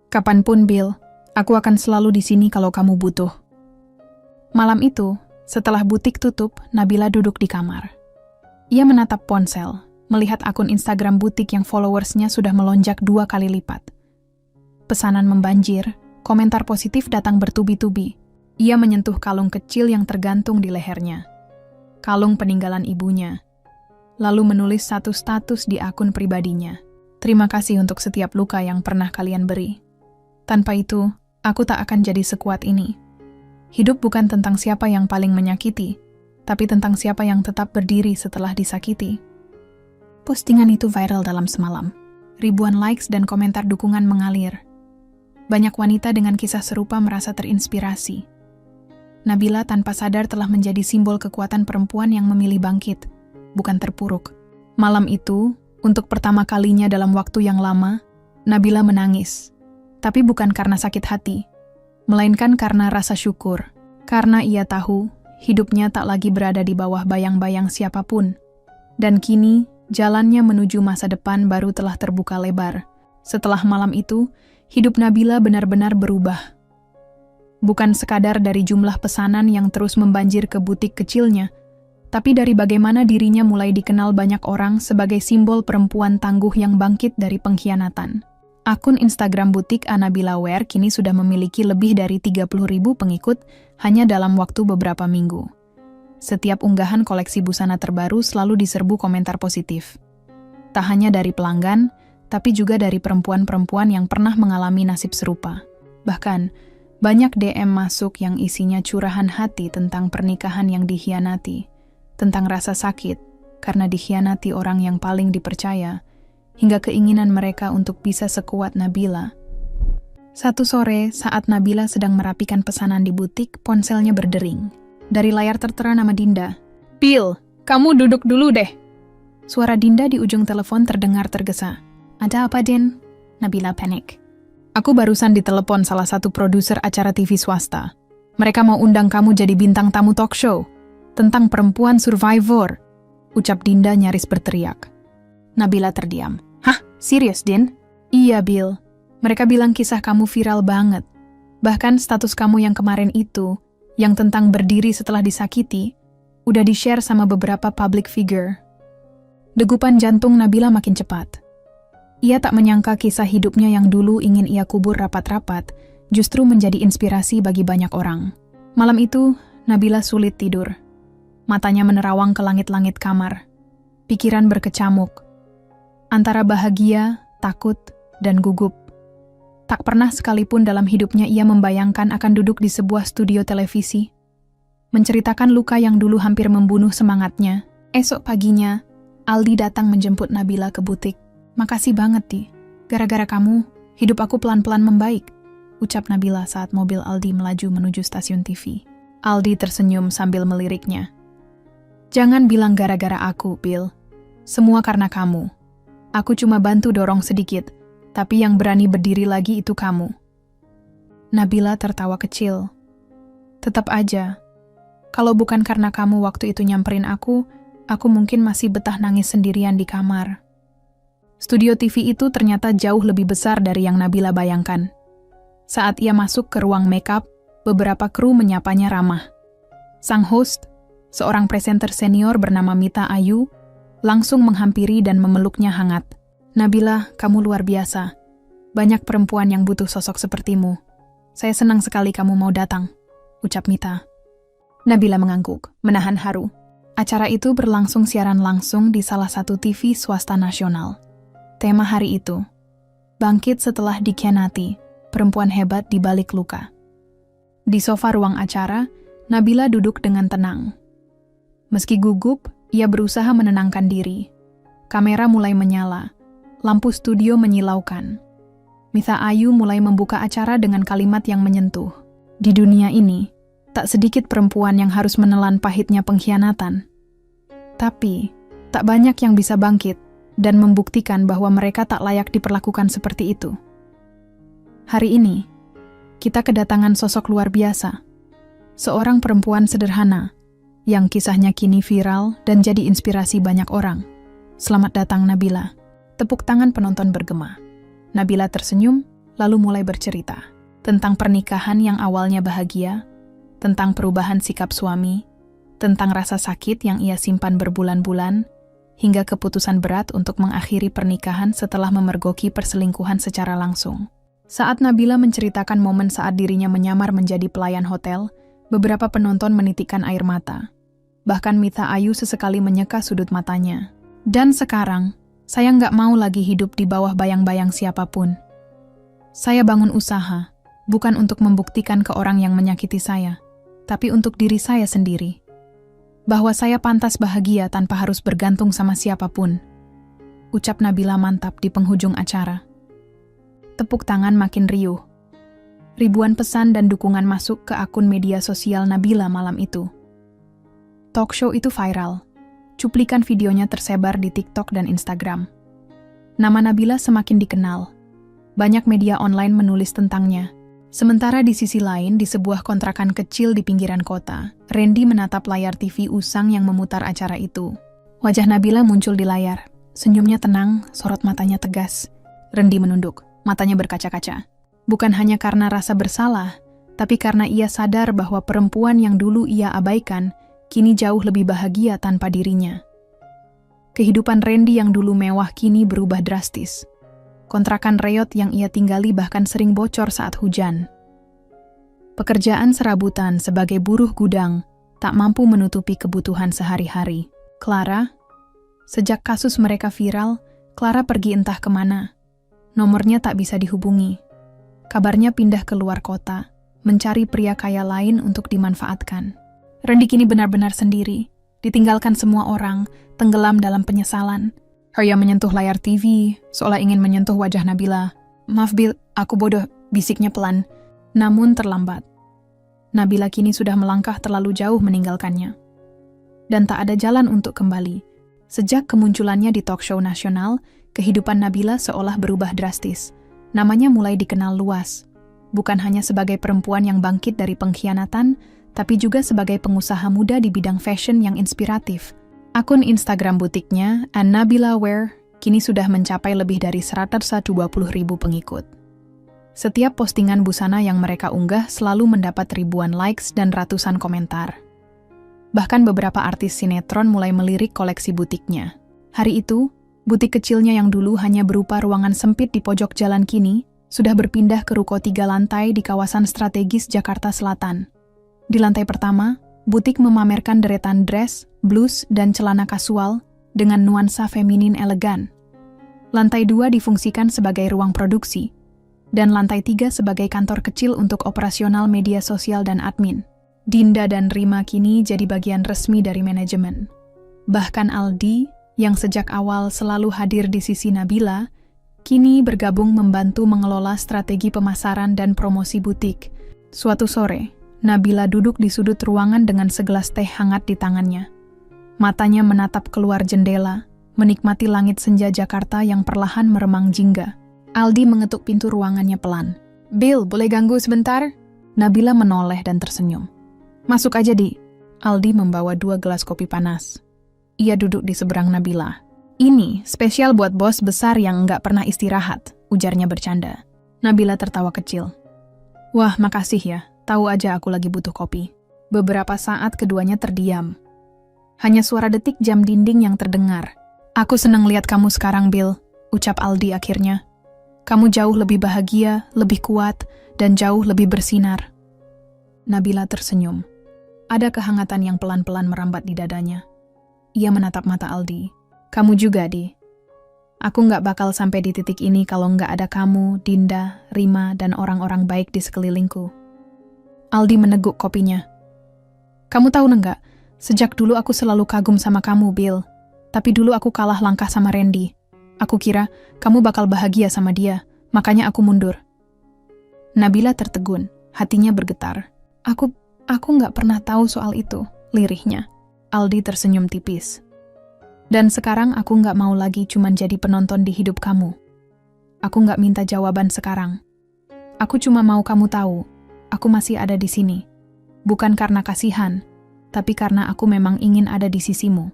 Kapanpun, Bill, aku akan selalu di sini kalau kamu butuh. Malam itu, setelah butik tutup, Nabila duduk di kamar. Ia menatap ponsel, melihat akun Instagram butik yang followersnya sudah melonjak 2 kali lipat. Pesanan membanjir, komentar positif datang bertubi-tubi. Ia menyentuh kalung kecil yang tergantung di lehernya. Kalung peninggalan ibunya. Lalu menulis satu status di akun pribadinya. Terima kasih untuk setiap luka yang pernah kalian beri. Tanpa itu, aku tak akan jadi sekuat ini. Hidup bukan tentang siapa yang paling menyakiti, tapi tentang siapa yang tetap berdiri setelah disakiti. Postingan itu viral dalam semalam. Ribuan likes dan komentar dukungan mengalir. Banyak wanita dengan kisah serupa merasa terinspirasi. Nabila tanpa sadar telah menjadi simbol kekuatan perempuan yang memilih bangkit, bukan terpuruk. Malam itu, untuk pertama kalinya dalam waktu yang lama, Nabila menangis. Tapi bukan karena sakit hati, melainkan karena rasa syukur. Karena ia tahu, hidupnya tak lagi berada di bawah bayang-bayang siapapun. Dan kini, jalannya menuju masa depan baru telah terbuka lebar. Setelah malam itu, hidup Nabila benar-benar berubah. Bukan sekadar dari jumlah pesanan yang terus membanjir ke butik kecilnya, tapi dari bagaimana dirinya mulai dikenal banyak orang sebagai simbol perempuan tangguh yang bangkit dari pengkhianatan. Akun Instagram butik Anabila Wear kini sudah memiliki lebih dari 30.000 pengikut hanya dalam waktu beberapa minggu. Setiap unggahan koleksi busana terbaru selalu diserbu komentar positif. Tak hanya dari pelanggan, tapi juga dari perempuan-perempuan yang pernah mengalami nasib serupa. Bahkan, banyak DM masuk yang isinya curahan hati tentang pernikahan yang dikhianati, tentang rasa sakit karena dikhianati orang yang paling dipercaya, hingga keinginan mereka untuk bisa sekuat Nabila. Satu sore, saat Nabila sedang merapikan pesanan di butik, ponselnya berdering. Dari layar tertera nama Dinda. "Pil, kamu duduk dulu deh." Suara Dinda di ujung telepon terdengar tergesa. "Ada apa, Din?" Nabila panik. "Aku barusan ditelepon salah satu produser acara TV swasta. Mereka mau undang kamu jadi bintang tamu talk show tentang perempuan survivor," ucap Dinda nyaris berteriak. Nabila terdiam. "Hah? Serius, Din?" "Iya, Bill. Mereka bilang kisah kamu viral banget. Bahkan status kamu yang kemarin itu, yang tentang berdiri setelah disakiti, udah di-share sama beberapa public figure." Degupan jantung Nabila makin cepat. Ia tak menyangka kisah hidupnya yang dulu ingin ia kubur rapat-rapat, justru menjadi inspirasi bagi banyak orang. Malam itu, Nabila sulit tidur. Matanya menerawang ke langit-langit kamar. Pikiran berkecamuk. Antara bahagia, takut, dan gugup. Tak pernah sekalipun dalam hidupnya ia membayangkan akan duduk di sebuah studio televisi, menceritakan luka yang dulu hampir membunuh semangatnya. Esok paginya, Aldi datang menjemput Nabila ke butik. "Makasih banget, Di. Gara-gara kamu, hidup aku pelan-pelan membaik," ucap Nabila saat mobil Aldi melaju menuju stasiun TV. Aldi tersenyum sambil meliriknya. "Jangan bilang gara-gara aku, Bill. Semua karena kamu. Aku cuma bantu dorong sedikit, tapi yang berani berdiri lagi itu kamu." Nabila tertawa kecil. "Tetap aja, kalau bukan karena kamu waktu itu nyamperin aku mungkin masih betah nangis sendirian di kamar." Studio TV itu ternyata jauh lebih besar dari yang Nabila bayangkan. Saat ia masuk ke ruang makeup, beberapa kru menyapanya ramah. Sang host, seorang presenter senior bernama Mita Ayu, langsung menghampiri dan memeluknya hangat. "Nabila, kamu luar biasa. Banyak perempuan yang butuh sosok sepertimu. Saya senang sekali kamu mau datang," ucap Mita. Nabila mengangguk, menahan haru. Acara itu berlangsung siaran langsung di salah satu TV swasta nasional. Tema hari itu, bangkit setelah dikhianati, perempuan hebat di balik luka. Di sofa ruang acara, Nabila duduk dengan tenang. Meski gugup, ia berusaha menenangkan diri. Kamera mulai menyala, lampu studio menyilaukan. Mita Ayu mulai membuka acara dengan kalimat yang menyentuh. Di dunia ini, tak sedikit perempuan yang harus menelan pahitnya pengkhianatan. Tapi, tak banyak yang bisa bangkit dan membuktikan bahwa mereka tak layak diperlakukan seperti itu. Hari ini, kita kedatangan sosok luar biasa. Seorang perempuan sederhana, yang kisahnya kini viral dan jadi inspirasi banyak orang. Selamat datang, Nabila. Tepuk tangan penonton bergema. Nabila tersenyum, lalu mulai bercerita tentang pernikahan yang awalnya bahagia, tentang perubahan sikap suami, tentang rasa sakit yang ia simpan berbulan-bulan, hingga keputusan berat untuk mengakhiri pernikahan setelah memergoki perselingkuhan secara langsung. Saat Nabila menceritakan momen saat dirinya menyamar menjadi pelayan hotel, beberapa penonton menitikkan air mata. Bahkan Mita Ayu sesekali menyeka sudut matanya. "Dan sekarang, saya nggak mau lagi hidup di bawah bayang-bayang siapapun. Saya bangun usaha, bukan untuk membuktikan ke orang yang menyakiti saya, tapi untuk diri saya sendiri." Bahwa saya pantas bahagia tanpa harus bergantung sama siapapun. Ucap Nabila mantap di penghujung acara. Tepuk tangan makin riuh. Ribuan pesan dan dukungan masuk ke akun media sosial Nabila malam itu. Talk show itu viral. Cuplikan videonya tersebar di TikTok dan Instagram. Nama Nabila semakin dikenal. Banyak media online menulis tentangnya. Sementara di sisi lain, di sebuah kontrakan kecil di pinggiran kota, Randy menatap layar TV usang yang memutar acara itu. Wajah Nabila muncul di layar. Senyumnya tenang, sorot matanya tegas. Randy menunduk, matanya berkaca-kaca. Bukan hanya karena rasa bersalah, tapi karena ia sadar bahwa perempuan yang dulu ia abaikan, kini jauh lebih bahagia tanpa dirinya. Kehidupan Randy yang dulu mewah kini berubah drastis. Kontrakan reot yang ia tinggali bahkan sering bocor saat hujan. Pekerjaan serabutan sebagai buruh gudang tak mampu menutupi kebutuhan sehari-hari. Clara, sejak kasus mereka viral, Clara pergi entah kemana. Nomornya tak bisa dihubungi. Kabarnya pindah ke luar kota, mencari pria kaya lain untuk dimanfaatkan. Randy kini benar-benar sendiri, ditinggalkan semua orang, tenggelam dalam penyesalan. Arya menyentuh layar TV, seolah ingin menyentuh wajah Nabila. "Maaf Bill, aku bodoh," bisiknya pelan. Namun terlambat. Nabila kini sudah melangkah terlalu jauh meninggalkannya. Dan tak ada jalan untuk kembali. Sejak kemunculannya di talk show nasional, kehidupan Nabila seolah berubah drastis. Namanya mulai dikenal luas. Bukan hanya sebagai perempuan yang bangkit dari pengkhianatan, tapi juga sebagai pengusaha muda di bidang fashion yang inspiratif. Akun Instagram butiknya, @Nabila Wear, kini sudah mencapai lebih dari 120.000 pengikut. Setiap postingan busana yang mereka unggah selalu mendapat ribuan likes dan ratusan komentar. Bahkan beberapa artis sinetron mulai melirik koleksi butiknya. Hari itu, butik kecilnya yang dulu hanya berupa ruangan sempit di pojok jalan kini, sudah berpindah ke ruko 3 lantai di kawasan strategis Jakarta Selatan. Di lantai pertama, butik memamerkan deretan dress, blus, dan celana kasual dengan nuansa feminin elegan. Lantai 2 difungsikan sebagai ruang produksi, dan lantai 3 sebagai kantor kecil untuk operasional media sosial dan admin. Dinda dan Rima kini jadi bagian resmi dari manajemen. Bahkan Aldi, yang sejak awal selalu hadir di sisi Nabila, kini bergabung membantu mengelola strategi pemasaran dan promosi butik. Suatu sore, Nabila duduk di sudut ruangan dengan segelas teh hangat di tangannya. Matanya menatap keluar jendela, menikmati langit senja Jakarta yang perlahan meremang jingga. Aldi mengetuk pintu ruangannya pelan. "Bill, boleh ganggu sebentar?" Nabila menoleh dan tersenyum. "Masuk aja, Di." Aldi membawa 2 gelas kopi panas. Ia duduk di seberang Nabila. "Ini spesial buat bos besar yang nggak pernah istirahat," ujarnya bercanda. Nabila tertawa kecil. "Wah, makasih ya. Tahu aja aku lagi butuh kopi." Beberapa saat keduanya terdiam. Hanya suara detik jam dinding yang terdengar. "Aku senang lihat kamu sekarang, Bill," ucap Aldi akhirnya. "Kamu jauh lebih bahagia, lebih kuat, dan jauh lebih bersinar." Nabila tersenyum. Ada kehangatan yang pelan-pelan merambat di dadanya. Ia menatap mata Aldi. "Kamu juga, Di. Aku nggak bakal sampai di titik ini kalau nggak ada kamu, Dinda, Rima, dan orang-orang baik di sekelilingku." Aldi meneguk kopinya. "Kamu tahu nggak, sejak dulu aku selalu kagum sama kamu, Bill. Tapi dulu aku kalah langkah sama Randy. Aku kira kamu bakal bahagia sama dia, makanya aku mundur." Nabila tertegun, hatinya bergetar. Aku nggak pernah tahu soal itu," lirihnya. Aldi tersenyum tipis. "Dan sekarang aku nggak mau lagi cuman jadi penonton di hidup kamu. Aku nggak minta jawaban sekarang. Aku cuma mau kamu tahu, aku masih ada di sini. Bukan karena kasihan, tapi karena aku memang ingin ada di sisimu."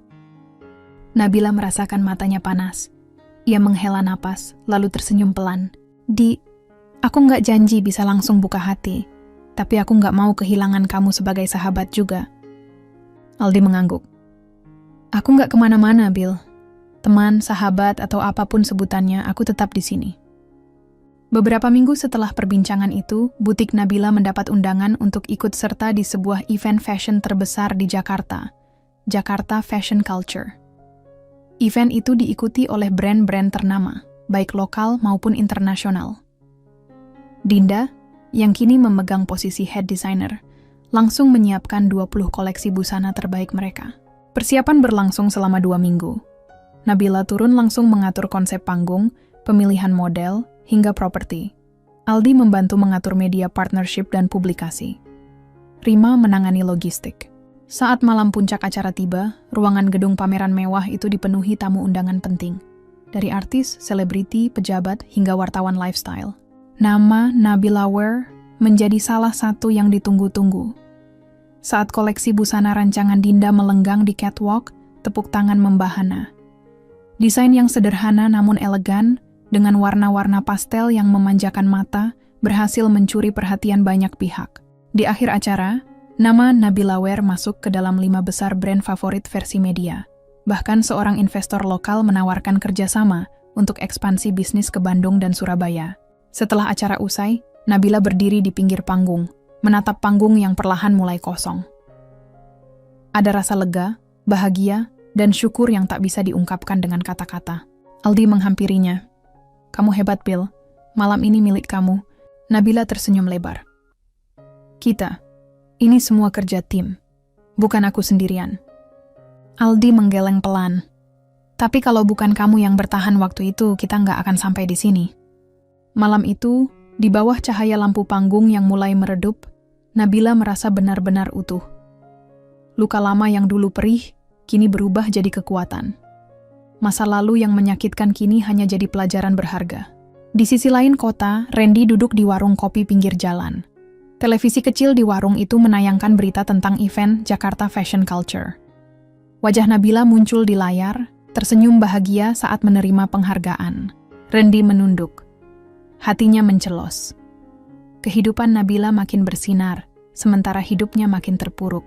Nabila merasakan matanya panas. Ia menghela napas, lalu tersenyum pelan. "Di, aku nggak janji bisa langsung buka hati, tapi aku nggak mau kehilangan kamu sebagai sahabat juga." Aldi mengangguk. "Aku nggak kemana-mana, Bill. Teman, sahabat, atau apapun sebutannya, aku tetap di sini." Beberapa minggu setelah perbincangan itu, butik Nabila mendapat undangan untuk ikut serta di sebuah event fashion terbesar di Jakarta, Jakarta Fashion Culture. Event itu diikuti oleh brand-brand ternama, baik lokal maupun internasional. Dinda, yang kini memegang posisi head designer, langsung menyiapkan 20 koleksi busana terbaik mereka. Persiapan berlangsung selama 2 minggu. Nabila turun langsung mengatur konsep panggung, pemilihan model, hingga properti. Aldi membantu mengatur media partnership dan publikasi. Rima menangani logistik. Saat malam puncak acara tiba, ruangan gedung pameran mewah itu dipenuhi tamu undangan penting. Dari artis, selebriti, pejabat, hingga wartawan lifestyle. Nama Nabila Wear menjadi salah satu yang ditunggu-tunggu. Saat koleksi busana rancangan Dinda melenggang di catwalk, tepuk tangan membahana. Desain yang sederhana namun elegan, dengan warna-warna pastel yang memanjakan mata, berhasil mencuri perhatian banyak pihak. Di akhir acara, nama Nabila Wear masuk ke dalam 5 besar brand favorit versi media. Bahkan seorang investor lokal menawarkan kerjasama untuk ekspansi bisnis ke Bandung dan Surabaya. Setelah acara usai, Nabila berdiri di pinggir panggung, menatap panggung yang perlahan mulai kosong. Ada rasa lega, bahagia, dan syukur yang tak bisa diungkapkan dengan kata-kata. Aldi menghampirinya. "Kamu hebat, Bill. Malam ini milik kamu." Nabila tersenyum lebar. "Kita. Ini semua kerja tim, bukan aku sendirian." Aldi menggeleng pelan. "Tapi kalau bukan kamu yang bertahan waktu itu, kita nggak akan sampai di sini." Malam itu, di bawah cahaya lampu panggung yang mulai meredup, Nabila merasa benar-benar utuh. Luka lama yang dulu perih, kini berubah jadi kekuatan. Masa lalu yang menyakitkan kini hanya jadi pelajaran berharga. Di sisi lain kota, Randy duduk di warung kopi pinggir jalan. Televisi kecil di warung itu menayangkan berita tentang event Jakarta Fashion Culture. Wajah Nabila muncul di layar, tersenyum bahagia saat menerima penghargaan. Randy menunduk. Hatinya mencelos. Kehidupan Nabila makin bersinar, sementara hidupnya makin terpuruk.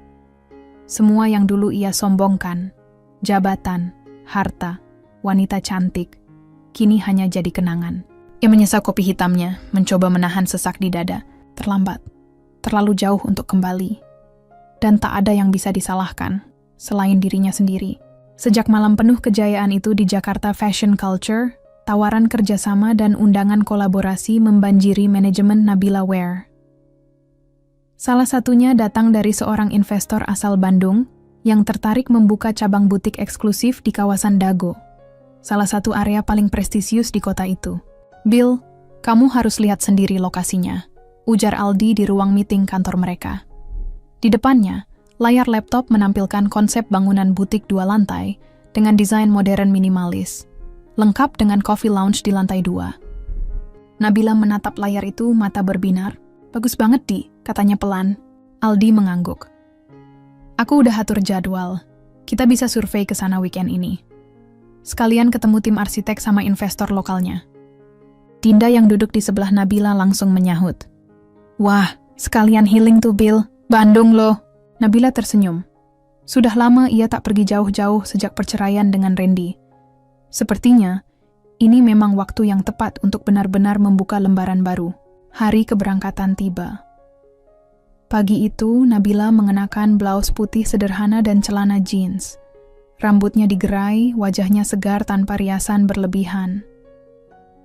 Semua yang dulu ia sombongkan, jabatan, harta, wanita cantik, kini hanya jadi kenangan. Ia menyesap kopi hitamnya, mencoba menahan sesak di dada. Terlambat. Terlalu jauh untuk kembali. Dan tak ada yang bisa disalahkan, selain dirinya sendiri. Sejak malam penuh kejayaan itu di Jakarta Fashion Culture, tawaran kerjasama dan undangan kolaborasi membanjiri manajemen Nabila Wear. Salah satunya datang dari seorang investor asal Bandung yang tertarik membuka cabang butik eksklusif di kawasan Dago, salah satu area paling prestisius di kota itu. "Bill, kamu harus lihat sendiri lokasinya," ujar Aldi di ruang meeting kantor mereka. Di depannya, layar laptop menampilkan konsep bangunan butik 2 lantai dengan desain modern minimalis, lengkap dengan coffee lounge di lantai 2. Nabila menatap layar itu, mata berbinar. "Bagus banget, Di," katanya pelan. Aldi mengangguk. "Aku udah atur jadwal. Kita bisa survei ke sana weekend ini. Sekalian ketemu tim arsitek sama investor lokalnya." Dinda yang duduk di sebelah Nabila langsung menyahut. "Wah, sekalian healing tuh, Bill. Bandung loh." Nabila tersenyum. Sudah lama ia tak pergi jauh-jauh sejak perceraian dengan Randy. Sepertinya, ini memang waktu yang tepat untuk benar-benar membuka lembaran baru. Hari keberangkatan tiba. Pagi itu, Nabila mengenakan blus putih sederhana dan celana jeans. Rambutnya digerai, wajahnya segar tanpa riasan berlebihan.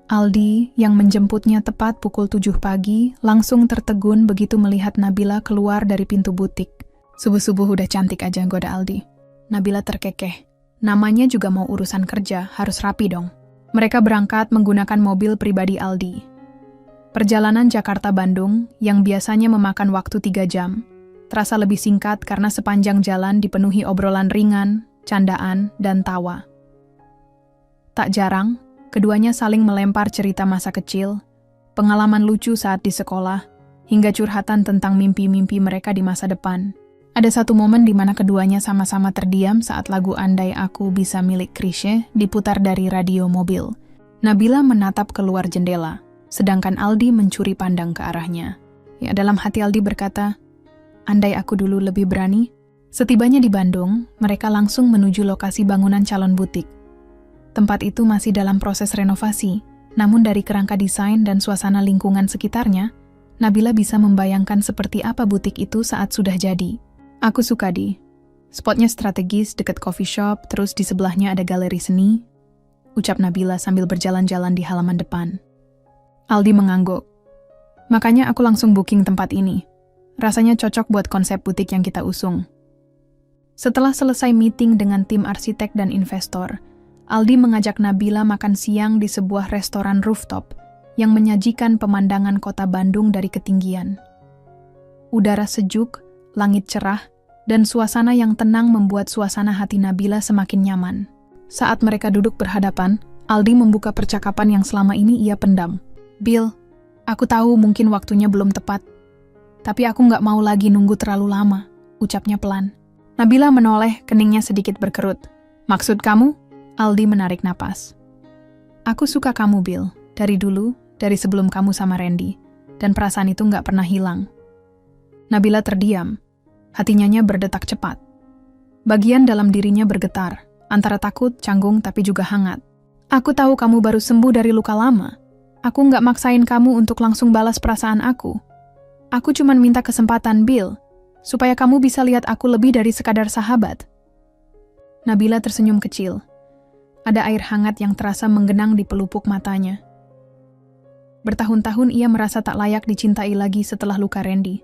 Aldi, yang menjemputnya tepat pukul 7 pagi, langsung tertegun begitu melihat Nabila keluar dari pintu butik. "Subuh-subuh udah cantik aja," goda Aldi. Nabila terkekeh. Namanya juga mau urusan kerja, harus rapi dong. Mereka berangkat menggunakan mobil pribadi Aldi. Perjalanan Jakarta-Bandung, yang biasanya memakan waktu 3 jam, terasa lebih singkat karena sepanjang jalan dipenuhi obrolan ringan, candaan, dan tawa. Tak jarang, keduanya saling melempar cerita masa kecil, pengalaman lucu saat di sekolah, hingga curhatan tentang mimpi-mimpi mereka di masa depan. Ada satu momen di mana keduanya sama-sama terdiam saat lagu Andai Aku Bisa milik Chrisye diputar dari radio mobil. Nabila menatap keluar jendela, sedangkan Aldi mencuri pandang ke arahnya. Ya, dalam hati Aldi berkata, "Andai aku dulu lebih berani." Setibanya di Bandung, mereka langsung menuju lokasi bangunan calon butik. Tempat itu masih dalam proses renovasi, namun dari kerangka desain dan suasana lingkungan sekitarnya, Nabila bisa membayangkan seperti apa butik itu saat sudah jadi. "Aku suka, Di. Spotnya strategis dekat coffee shop, terus di sebelahnya ada galeri seni," ucap Nabila sambil berjalan-jalan di halaman depan. Aldi mengangguk. "Makanya aku langsung booking tempat ini. Rasanya cocok buat konsep butik yang kita usung. Setelah selesai meeting dengan tim arsitek dan investor, Aldi mengajak Nabila makan siang di sebuah restoran rooftop yang menyajikan pemandangan kota Bandung dari ketinggian. Udara sejuk, langit cerah, dan suasana yang tenang membuat suasana hati Nabila semakin nyaman. Saat mereka duduk berhadapan, Aldi membuka percakapan yang selama ini ia pendam. "Bill, aku tahu mungkin waktunya belum tepat, tapi aku nggak mau lagi nunggu terlalu lama," ucapnya pelan. Nabila menoleh, keningnya sedikit berkerut. "Maksud kamu?" Aldi menarik napas. "Aku suka kamu, Bill. Dari dulu, dari sebelum kamu sama Randy. Dan perasaan itu nggak pernah hilang." Nabila terdiam. Hatinya berdetak cepat. Bagian dalam dirinya bergetar, antara takut, canggung, tapi juga hangat. "Aku tahu kamu baru sembuh dari luka lama. Aku nggak maksain kamu untuk langsung balas perasaan aku. Aku cuma minta kesempatan, Bill, supaya kamu bisa lihat aku lebih dari sekadar sahabat." Nabila tersenyum kecil. Ada air hangat yang terasa menggenang di pelupuk matanya. Bertahun-tahun ia merasa tak layak dicintai lagi setelah luka Randy.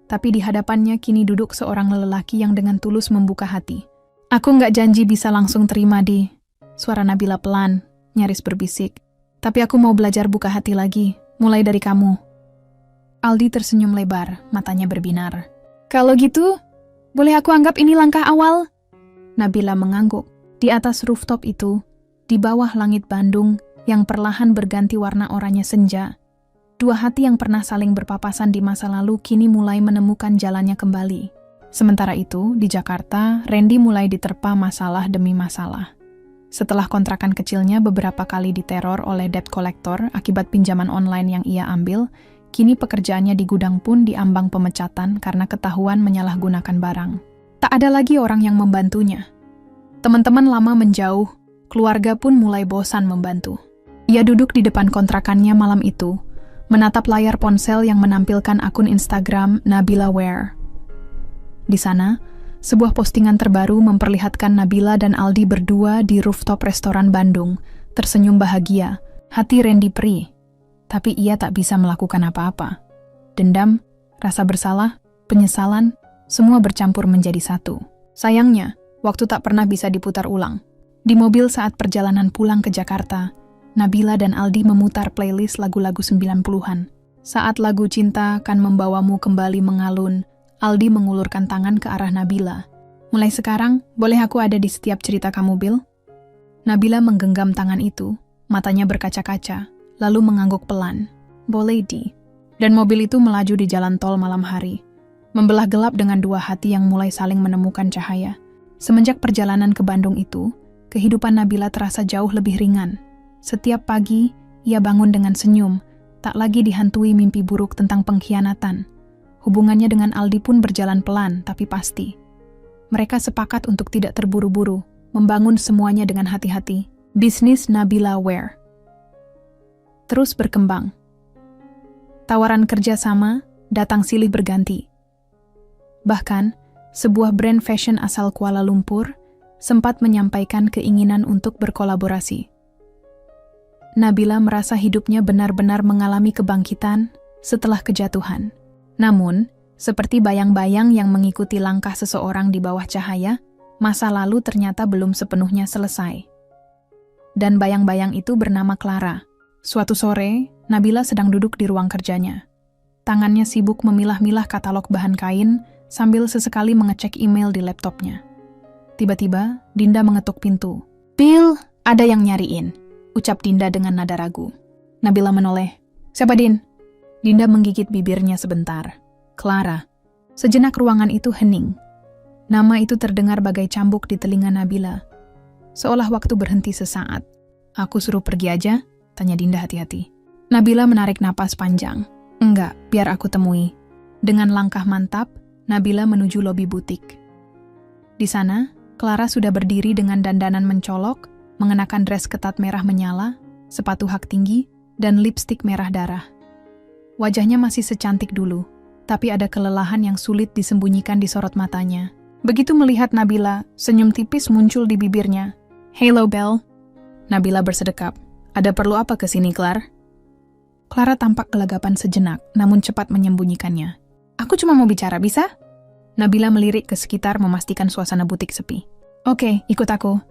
Tapi di hadapannya kini duduk seorang lelaki yang dengan tulus membuka hati. "Aku nggak janji bisa langsung terima, Di." Suara Nabila pelan, nyaris berbisik. "Tapi aku mau belajar buka hati lagi, mulai dari kamu." Aldi tersenyum lebar, matanya berbinar. "Kalau gitu, boleh aku anggap ini langkah awal?" Nabila mengangguk. Di atas rooftop itu, di bawah langit Bandung yang perlahan berganti warna oranye senja, dua hati yang pernah saling berpapasan di masa lalu kini mulai menemukan jalannya kembali. Sementara itu, di Jakarta, Randy mulai diterpa masalah demi masalah. Setelah kontrakan kecilnya beberapa kali diteror oleh debt collector akibat pinjaman online yang ia ambil, kini pekerjaannya di gudang pun diambang pemecatan karena ketahuan menyalahgunakan barang. Tak ada lagi orang yang membantunya. Teman-teman lama menjauh, keluarga pun mulai bosan membantu. Ia duduk di depan kontrakannya malam itu, menatap layar ponsel yang menampilkan akun Instagram Nabila Wear. Di sana, sebuah postingan terbaru memperlihatkan Nabila dan Aldi berdua di rooftop restoran Bandung, tersenyum bahagia. Hati Randy perih, tapi ia tak bisa melakukan apa-apa. Dendam, rasa bersalah, penyesalan, semua bercampur menjadi satu. Sayangnya, waktu tak pernah bisa diputar ulang. Di mobil saat perjalanan pulang ke Jakarta, Nabila dan Aldi memutar playlist lagu-lagu 90-an. Saat lagu Cinta Kan Membawamu kembali mengalun, Aldi mengulurkan tangan ke arah Nabila. "Mulai sekarang, boleh aku ada di setiap cerita kamu, Bill?" Nabila menggenggam tangan itu, matanya berkaca-kaca, lalu mengangguk pelan. "Boleh, Di." Dan mobil itu melaju di jalan tol malam hari, membelah gelap dengan dua hati yang mulai saling menemukan cahaya. Semenjak perjalanan ke Bandung itu, kehidupan Nabila terasa jauh lebih ringan. Setiap pagi, ia bangun dengan senyum, tak lagi dihantui mimpi buruk tentang pengkhianatan. Hubungannya dengan Aldi pun berjalan pelan, tapi pasti. Mereka sepakat untuk tidak terburu-buru, membangun semuanya dengan hati-hati. Bisnis Nabila Wear terus berkembang. Tawaran kerjasama datang silih berganti. Bahkan, sebuah brand fashion asal Kuala Lumpur sempat menyampaikan keinginan untuk berkolaborasi. Nabila merasa hidupnya benar-benar mengalami kebangkitan setelah kejatuhan. Namun, seperti bayang-bayang yang mengikuti langkah seseorang di bawah cahaya, masa lalu ternyata belum sepenuhnya selesai. Dan bayang-bayang itu bernama Clara. Suatu sore, Nabila sedang duduk di ruang kerjanya. Tangannya sibuk memilah-milah katalog bahan kain sambil sesekali mengecek email di laptopnya. Tiba-tiba, Dinda mengetuk pintu. "Bill, ada yang nyariin," ucap Dinda dengan nada ragu. Nabila menoleh. "Siapa, Din?" Dinda menggigit bibirnya sebentar. "Clara." Sejenak ruangan itu hening. Nama itu terdengar bagai cambuk di telinga Nabila. Seolah waktu berhenti sesaat. "Aku suruh pergi aja?" tanya Dinda hati-hati. Nabila menarik napas panjang. "Enggak, biar aku temui." Dengan langkah mantap, Nabila menuju lobi butik. Di sana, Clara sudah berdiri dengan dandanan mencolok, mengenakan dress ketat merah menyala, sepatu hak tinggi, dan lipstik merah darah. Wajahnya masih secantik dulu, tapi ada kelelahan yang sulit disembunyikan di sorot matanya. Begitu melihat Nabila, senyum tipis muncul di bibirnya. "Hello, Belle." Nabila bersedekap. "Ada perlu apa kesini, Clara?" Clara tampak gelagapan sejenak, namun cepat menyembunyikannya. "Aku Aku cuma mau bicara, bisa? Nabila melirik ke sekitar memastikan suasana butik sepi. Oke, ikut aku.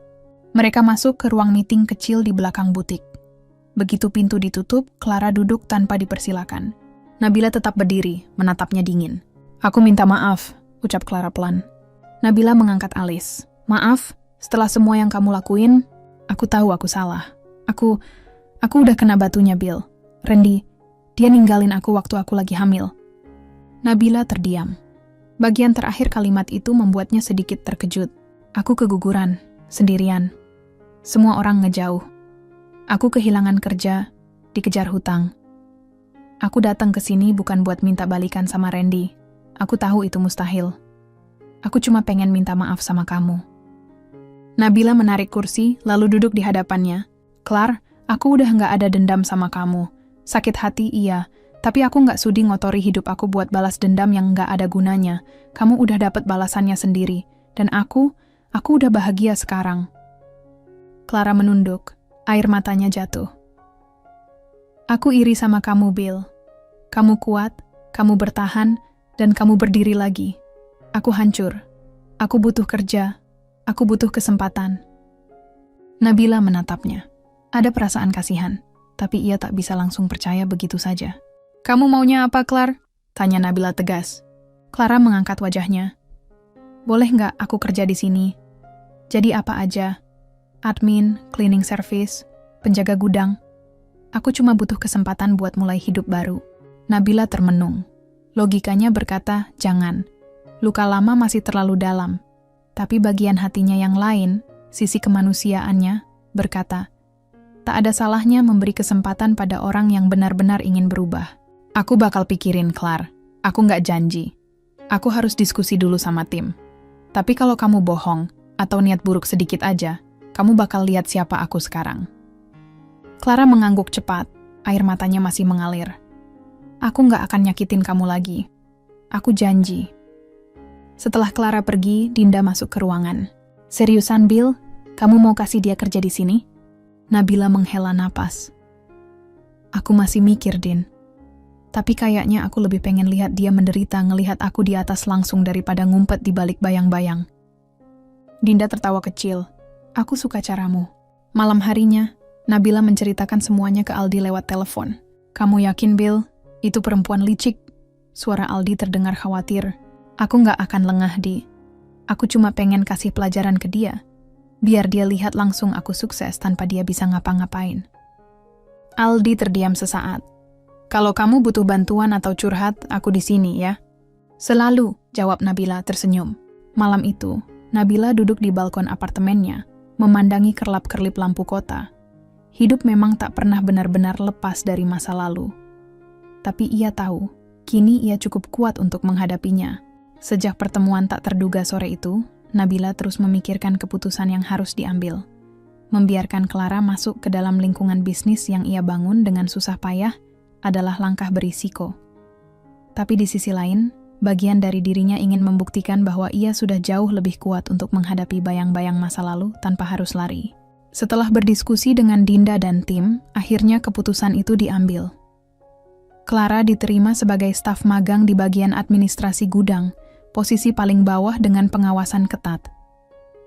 Mereka masuk ke ruang meeting kecil di belakang butik. Begitu pintu ditutup, Clara duduk tanpa dipersilakan. Nabila tetap berdiri, menatapnya dingin. Aku minta maaf, ucap Clara pelan. Nabila mengangkat alis. Maaf, setelah semua yang kamu lakuin, aku tahu aku salah. Aku udah kena batunya, Bill. Randy, dia ninggalin aku waktu aku lagi hamil. Nabila terdiam. Bagian terakhir kalimat itu membuatnya sedikit terkejut. Aku keguguran, sendirian. Semua orang ngejauh. Aku kehilangan kerja, dikejar hutang. Aku datang ke sini bukan buat minta balikan sama Randy. Aku tahu itu mustahil. Aku cuma pengen minta maaf sama kamu. Nabila menarik kursi, lalu duduk di hadapannya. Clar, aku udah nggak ada dendam sama kamu. Sakit hati iya, tapi aku nggak sudi ngotori hidup aku buat balas dendam yang nggak ada gunanya. Kamu udah dapet balasannya sendiri. Dan aku udah bahagia sekarang. Clara menunduk, air matanya jatuh. Aku iri sama kamu, Bill. Kamu kuat, kamu bertahan, dan kamu berdiri lagi. Aku hancur. Aku butuh kerja. Aku butuh kesempatan. Nabila menatapnya. Ada perasaan kasihan, tapi ia tak bisa langsung percaya begitu saja. Kamu maunya apa, Clar? Tanya Nabila tegas. Clara mengangkat wajahnya. Boleh nggak aku kerja di sini? Jadi apa aja? Admin, cleaning service, penjaga gudang. Aku cuma butuh kesempatan buat mulai hidup baru. Nabila termenung. Logikanya berkata, jangan. Luka lama masih terlalu dalam. Tapi bagian hatinya yang lain, sisi kemanusiaannya, berkata, tak ada salahnya memberi kesempatan pada orang yang benar-benar ingin berubah. Aku bakal pikirin, Clar. Aku nggak janji. Aku harus diskusi dulu sama tim. Tapi kalau kamu bohong, atau niat buruk sedikit aja, kamu bakal lihat siapa aku sekarang. Clara mengangguk cepat, air matanya masih mengalir. Aku nggak akan nyakitin kamu lagi. Aku janji. Setelah Clara pergi, Dinda masuk ke ruangan. Seriusan, Bill? Kamu mau kasih dia kerja di sini? Nabila menghela napas. Aku masih mikir, Din. Tapi kayaknya aku lebih pengen lihat dia menderita ngelihat aku di atas langsung daripada ngumpet di balik bayang-bayang. Dinda tertawa kecil. Aku suka caramu. Malam harinya, Nabila menceritakan semuanya ke Aldi lewat telepon. Kamu yakin, Bill? Itu perempuan licik. Suara Aldi terdengar khawatir. Aku nggak akan lengah, Di. Aku cuma pengen kasih pelajaran ke dia. Biar dia lihat langsung aku sukses tanpa dia bisa ngapa-ngapain. Aldi terdiam sesaat. Kalau kamu butuh bantuan atau curhat, aku di sini ya. Selalu, jawab Nabila tersenyum. Malam itu, Nabila duduk di balkon apartemennya, memandangi kerlap-kerlip lampu kota. Hidup memang tak pernah benar-benar lepas dari masa lalu. Tapi ia tahu, kini ia cukup kuat untuk menghadapinya. Sejak pertemuan tak terduga sore itu, Nabila terus memikirkan keputusan yang harus diambil. Membiarkan Clara masuk ke dalam lingkungan bisnis yang ia bangun dengan susah payah adalah langkah berisiko. Tapi di sisi lain, bagian dari dirinya ingin membuktikan bahwa ia sudah jauh lebih kuat untuk menghadapi bayang-bayang masa lalu tanpa harus lari. Setelah berdiskusi dengan Dinda dan tim, akhirnya keputusan itu diambil. Clara diterima sebagai staf magang di bagian administrasi gudang, posisi paling bawah dengan pengawasan ketat.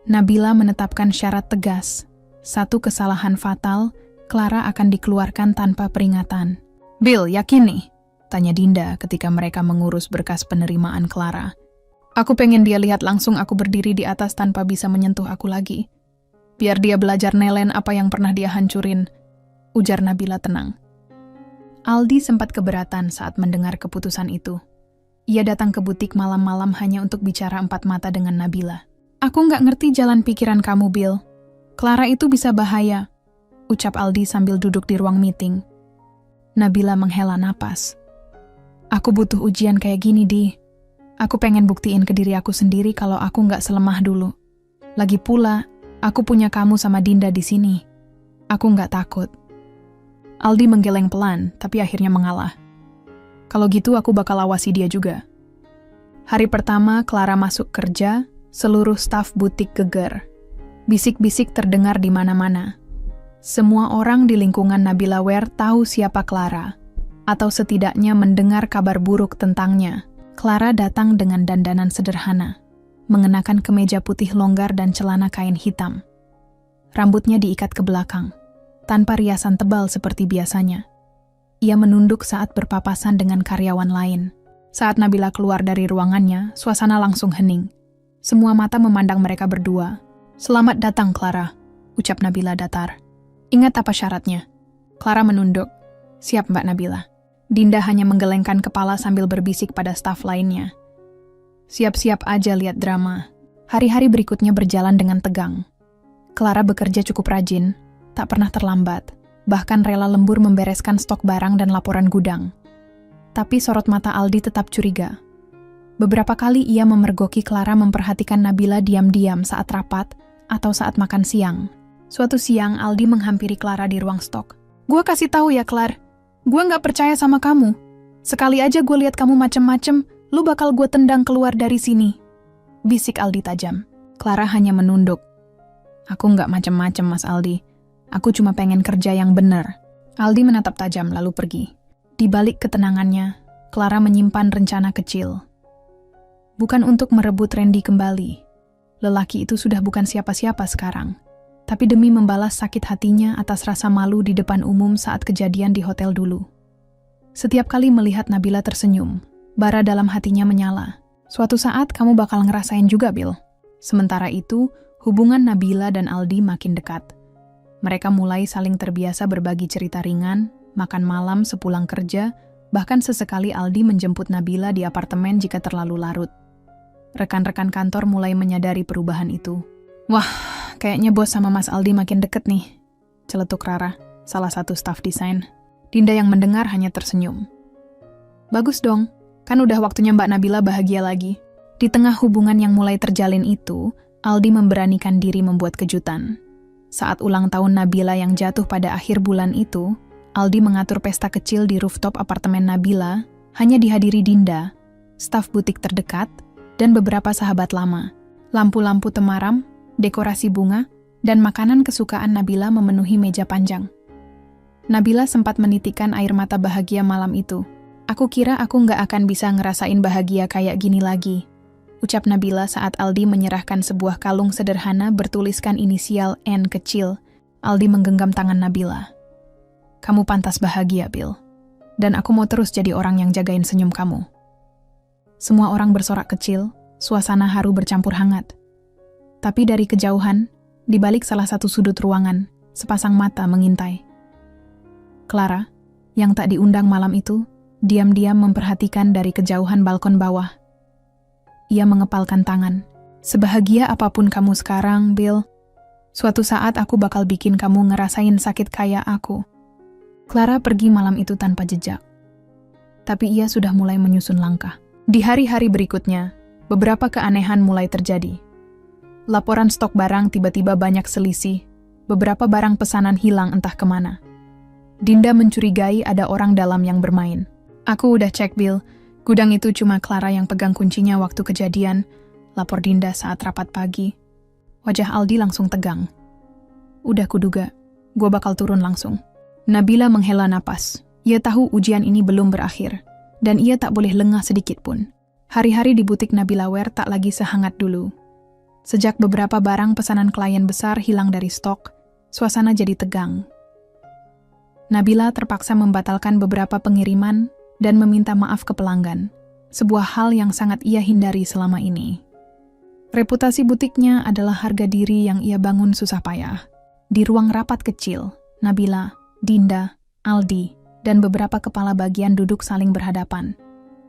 Nabila menetapkan syarat tegas. Satu kesalahan fatal, Clara akan dikeluarkan tanpa peringatan. Bill, yakin nih? Tanya Dinda ketika mereka mengurus berkas penerimaan Clara. Aku pengen dia lihat langsung aku berdiri di atas tanpa bisa menyentuh aku lagi. Biar dia belajar nelen apa yang pernah dia hancurin, ujar Nabila tenang. Aldi sempat keberatan saat mendengar keputusan itu. Ia datang ke butik malam-malam hanya untuk bicara empat mata dengan Nabila. Aku nggak ngerti jalan pikiran kamu, Bill. Clara itu bisa bahaya, ucap Aldi sambil duduk di ruang meeting. Nabila menghela napas. Aku butuh ujian kayak gini, Di. Aku pengen buktiin ke diri aku sendiri kalau aku nggak selemah dulu. Lagi pula, aku punya kamu sama Dinda di sini. Aku nggak takut. Aldi menggeleng pelan, tapi akhirnya mengalah. Kalau gitu aku bakal awasi dia juga. Hari pertama Clara masuk kerja, seluruh staf butik geger. Bisik-bisik terdengar di mana-mana. Semua orang di lingkungan Nabila Ware tahu siapa Clara, atau setidaknya mendengar kabar buruk tentangnya. Clara datang dengan dandanan sederhana, mengenakan kemeja putih longgar dan celana kain hitam. Rambutnya diikat ke belakang, tanpa riasan tebal seperti biasanya. Ia menunduk saat berpapasan dengan karyawan lain. Saat Nabila keluar dari ruangannya, suasana langsung hening. Semua mata memandang mereka berdua. "Selamat datang, Clara," ucap Nabila datar. "Ingat apa syaratnya?" Clara menunduk. "Siap, Mbak Nabila." Dinda hanya menggelengkan kepala sambil berbisik pada staf lainnya. Siap-siap aja lihat drama. Hari-hari berikutnya berjalan dengan tegang. Clara bekerja cukup rajin, tak pernah terlambat, bahkan rela lembur membereskan stok barang dan laporan gudang. Tapi sorot mata Aldi tetap curiga. Beberapa kali ia memergoki Clara memperhatikan Nabila diam-diam saat rapat atau saat makan siang. Suatu siang, Aldi menghampiri Clara di ruang stok. "Gua kasih tahu ya, Clara. Gua nggak percaya sama kamu. Sekali aja gue lihat kamu macem-macem, lu bakal gue tendang keluar dari sini," bisik Aldi tajam. Clara hanya menunduk. "Aku nggak macem-macem, Mas Aldi. Aku cuma pengen kerja yang bener." Aldi menatap tajam lalu pergi. Di balik ketenangannya, Clara menyimpan rencana kecil. Bukan untuk merebut Randy kembali. Lelaki itu sudah bukan siapa-siapa sekarang. Tapi demi membalas sakit hatinya atas rasa malu di depan umum saat kejadian di hotel dulu. Setiap kali melihat Nabila tersenyum, bara dalam hatinya menyala. Suatu saat kamu bakal ngerasain juga, Bill. Sementara itu, hubungan Nabila dan Aldi makin dekat. Mereka mulai saling terbiasa berbagi cerita ringan, makan malam sepulang kerja, bahkan sesekali Aldi menjemput Nabila di apartemen jika terlalu larut. Rekan-rekan kantor mulai menyadari perubahan itu. "Wah, kayaknya bos sama Mas Aldi makin deket nih," celetuk Rara, salah satu staf desain. Dinda yang mendengar hanya tersenyum. "Bagus dong, kan udah waktunya Mbak Nabila bahagia lagi." Di tengah hubungan yang mulai terjalin itu, Aldi memberanikan diri membuat kejutan. Saat ulang tahun Nabila yang jatuh pada akhir bulan itu, Aldi mengatur pesta kecil di rooftop apartemen Nabila, hanya dihadiri Dinda, staf butik terdekat, dan beberapa sahabat lama. Lampu-lampu temaram, dekorasi bunga, dan makanan kesukaan Nabila memenuhi meja panjang. Nabila sempat menitikkan air mata bahagia malam itu. "Aku kira aku nggak akan bisa ngerasain bahagia kayak gini lagi," ucap Nabila saat Aldi menyerahkan sebuah kalung sederhana bertuliskan inisial N kecil. Aldi menggenggam tangan Nabila. "Kamu pantas bahagia, Bill. Dan aku mau terus jadi orang yang jagain senyum kamu." Semua orang bersorak kecil, suasana haru bercampur hangat. Tapi dari kejauhan, di balik salah satu sudut ruangan, sepasang mata mengintai. Clara, yang tak diundang malam itu, diam-diam memperhatikan dari kejauhan balkon bawah. Ia mengepalkan tangan. "Sebahagia apapun kamu sekarang, Bill, suatu saat aku bakal bikin kamu ngerasain sakit kayak aku." Clara pergi malam itu tanpa jejak. Tapi ia sudah mulai menyusun langkah. Di hari-hari berikutnya, beberapa keanehan mulai terjadi. Laporan stok barang tiba-tiba banyak selisih. Beberapa barang pesanan hilang entah kemana. Dinda mencurigai ada orang dalam yang bermain. "Aku udah cek, Bill. Gudang itu cuma Clara yang pegang kuncinya waktu kejadian," lapor Dinda saat rapat pagi. Wajah Aldi langsung tegang. "Udah kuduga, gua bakal turun langsung." Nabila menghela napas. Ia tahu ujian ini belum berakhir, dan ia tak boleh lengah sedikit pun. Hari-hari di butik Nabila Wear tak lagi sehangat dulu. Sejak beberapa barang pesanan klien besar hilang dari stok, suasana jadi tegang. Nabila terpaksa membatalkan beberapa pengiriman dan meminta maaf ke pelanggan, sebuah hal yang sangat ia hindari selama ini. Reputasi butiknya adalah harga diri yang ia bangun susah payah. Di ruang rapat kecil, Nabila, Dinda, Aldi, dan beberapa kepala bagian duduk saling berhadapan.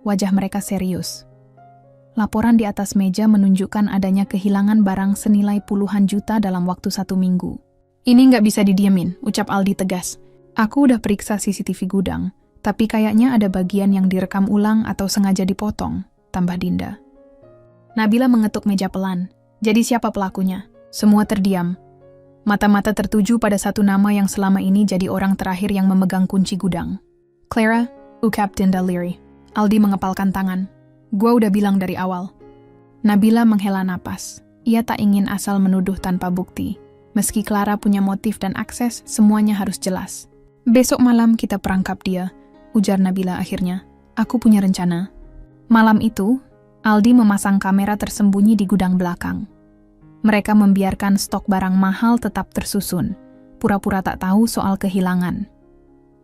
Wajah mereka serius. Laporan di atas meja menunjukkan adanya kehilangan barang senilai puluhan juta dalam waktu 1 minggu. "Ini nggak bisa didiemin," ucap Aldi tegas. "Aku udah periksa CCTV gudang, tapi kayaknya ada bagian yang direkam ulang atau sengaja dipotong," tambah Dinda. Nabila mengetuk meja pelan. "Jadi siapa pelakunya?" Semua terdiam. Mata-mata tertuju pada satu nama yang selama ini jadi orang terakhir yang memegang kunci gudang. "Clara," ucap Dinda Leary. Aldi mengepalkan tangan. "Gua udah bilang dari awal." Nabila menghela napas. Ia tak ingin asal menuduh tanpa bukti. Meski Clara punya motif dan akses, semuanya harus jelas. "Besok malam kita perangkap dia," ujar Nabila akhirnya. "Aku punya rencana." Malam itu, Aldi memasang kamera tersembunyi di gudang belakang. Mereka membiarkan stok barang mahal tetap tersusun, pura-pura tak tahu soal kehilangan.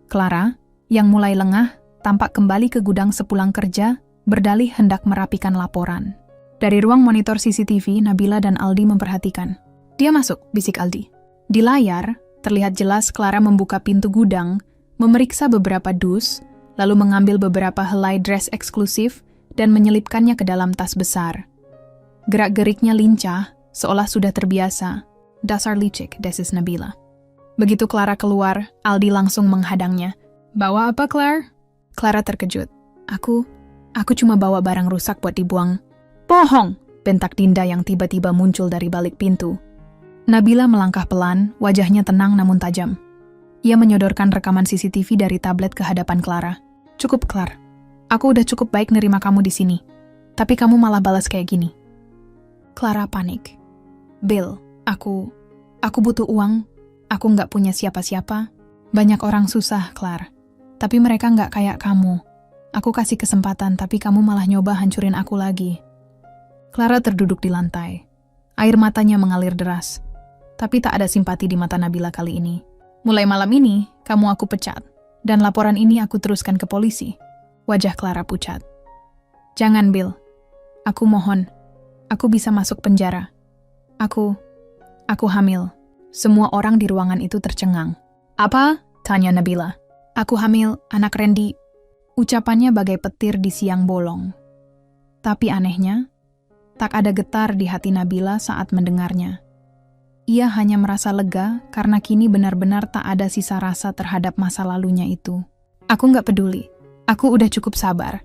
Clara, yang mulai lengah, tampak kembali ke gudang sepulang kerja, berdalih hendak merapikan laporan. Dari ruang monitor CCTV, Nabila dan Aldi memperhatikan. "Dia masuk," bisik Aldi. Di layar, terlihat jelas Clara membuka pintu gudang, memeriksa beberapa dus, lalu mengambil beberapa helai dress eksklusif dan menyelipkannya ke dalam tas besar. Gerak-geriknya lincah, seolah sudah terbiasa. "Dasar licik," desis Nabila. Begitu Clara keluar, Aldi langsung menghadangnya. "Bawa apa, Claire?" Clara terkejut. Aku cuma bawa barang rusak buat dibuang." "Bohong!" bentak Dinda yang tiba-tiba muncul dari balik pintu. Nabila melangkah pelan, wajahnya tenang namun tajam. Ia menyodorkan rekaman CCTV dari tablet ke hadapan Clara. "Cukup, Claire. Aku udah cukup baik nerima kamu di sini. Tapi kamu malah balas kayak gini." Clara panik. "Bill, aku butuh uang. Aku nggak punya siapa-siapa. Banyak orang susah, Claire. Tapi mereka nggak kayak kamu. Aku kasih kesempatan, tapi kamu malah nyoba hancurin aku lagi." Clara terduduk di lantai. Air matanya mengalir deras. Tapi tak ada simpati di mata Nabila kali ini. "Mulai malam ini, kamu aku pecat. Dan laporan ini aku teruskan ke polisi." Wajah Clara pucat. "Jangan, Bill. Aku mohon. Aku bisa masuk penjara. Aku hamil." Semua orang di ruangan itu tercengang. "Apa?" tanya Nabila. "Aku hamil, anak Randy." Ucapannya bagai petir di siang bolong. Tapi anehnya, tak ada getar di hati Nabila saat mendengarnya. Ia hanya merasa lega karena kini benar-benar tak ada sisa rasa terhadap masa lalunya itu. "Aku nggak peduli. Aku udah cukup sabar.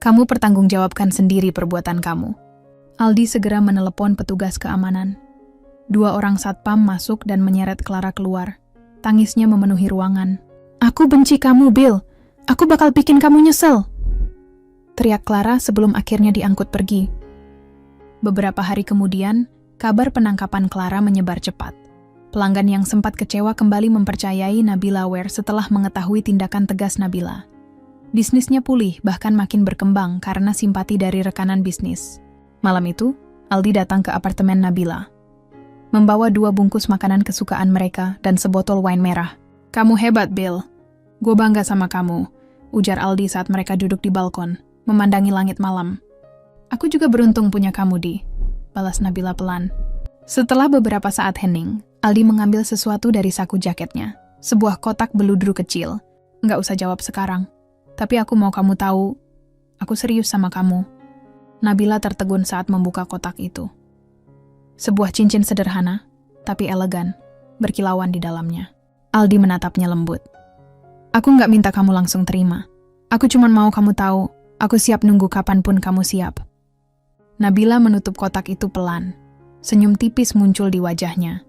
Kamu pertanggungjawabkan sendiri perbuatan kamu." Aldi segera menelepon petugas keamanan. 2 orang satpam masuk dan menyeret Clara keluar. Tangisnya memenuhi ruangan. "Aku benci kamu, Bill. Aku bakal bikin kamu nyesel," teriak Clara sebelum akhirnya diangkut pergi. Beberapa hari kemudian, kabar penangkapan Clara menyebar cepat. Pelanggan yang sempat kecewa kembali mempercayai Nabila Ware setelah mengetahui tindakan tegas Nabila. Bisnisnya pulih, bahkan makin berkembang karena simpati dari rekanan bisnis. Malam itu, Aldi datang ke apartemen Nabila. Membawa 2 bungkus makanan kesukaan mereka dan sebotol wine merah. "Kamu hebat, Bill. Gue bangga sama kamu," ujar Aldi saat mereka duduk di balkon, memandangi langit malam. "Aku juga beruntung punya kamu, Di," balas Nabila pelan. Setelah beberapa saat hening, Aldi mengambil sesuatu dari saku jaketnya. Sebuah kotak beludru kecil. "Nggak usah jawab sekarang. Tapi aku mau kamu tahu, aku serius sama kamu." Nabila tertegun saat membuka kotak itu. Sebuah cincin sederhana, tapi elegan, berkilauan di dalamnya. Aldi menatapnya lembut. "Aku nggak minta kamu langsung terima. Aku cuma mau kamu tahu, aku siap nunggu kapanpun kamu siap." Nabila menutup kotak itu pelan. Senyum tipis muncul di wajahnya.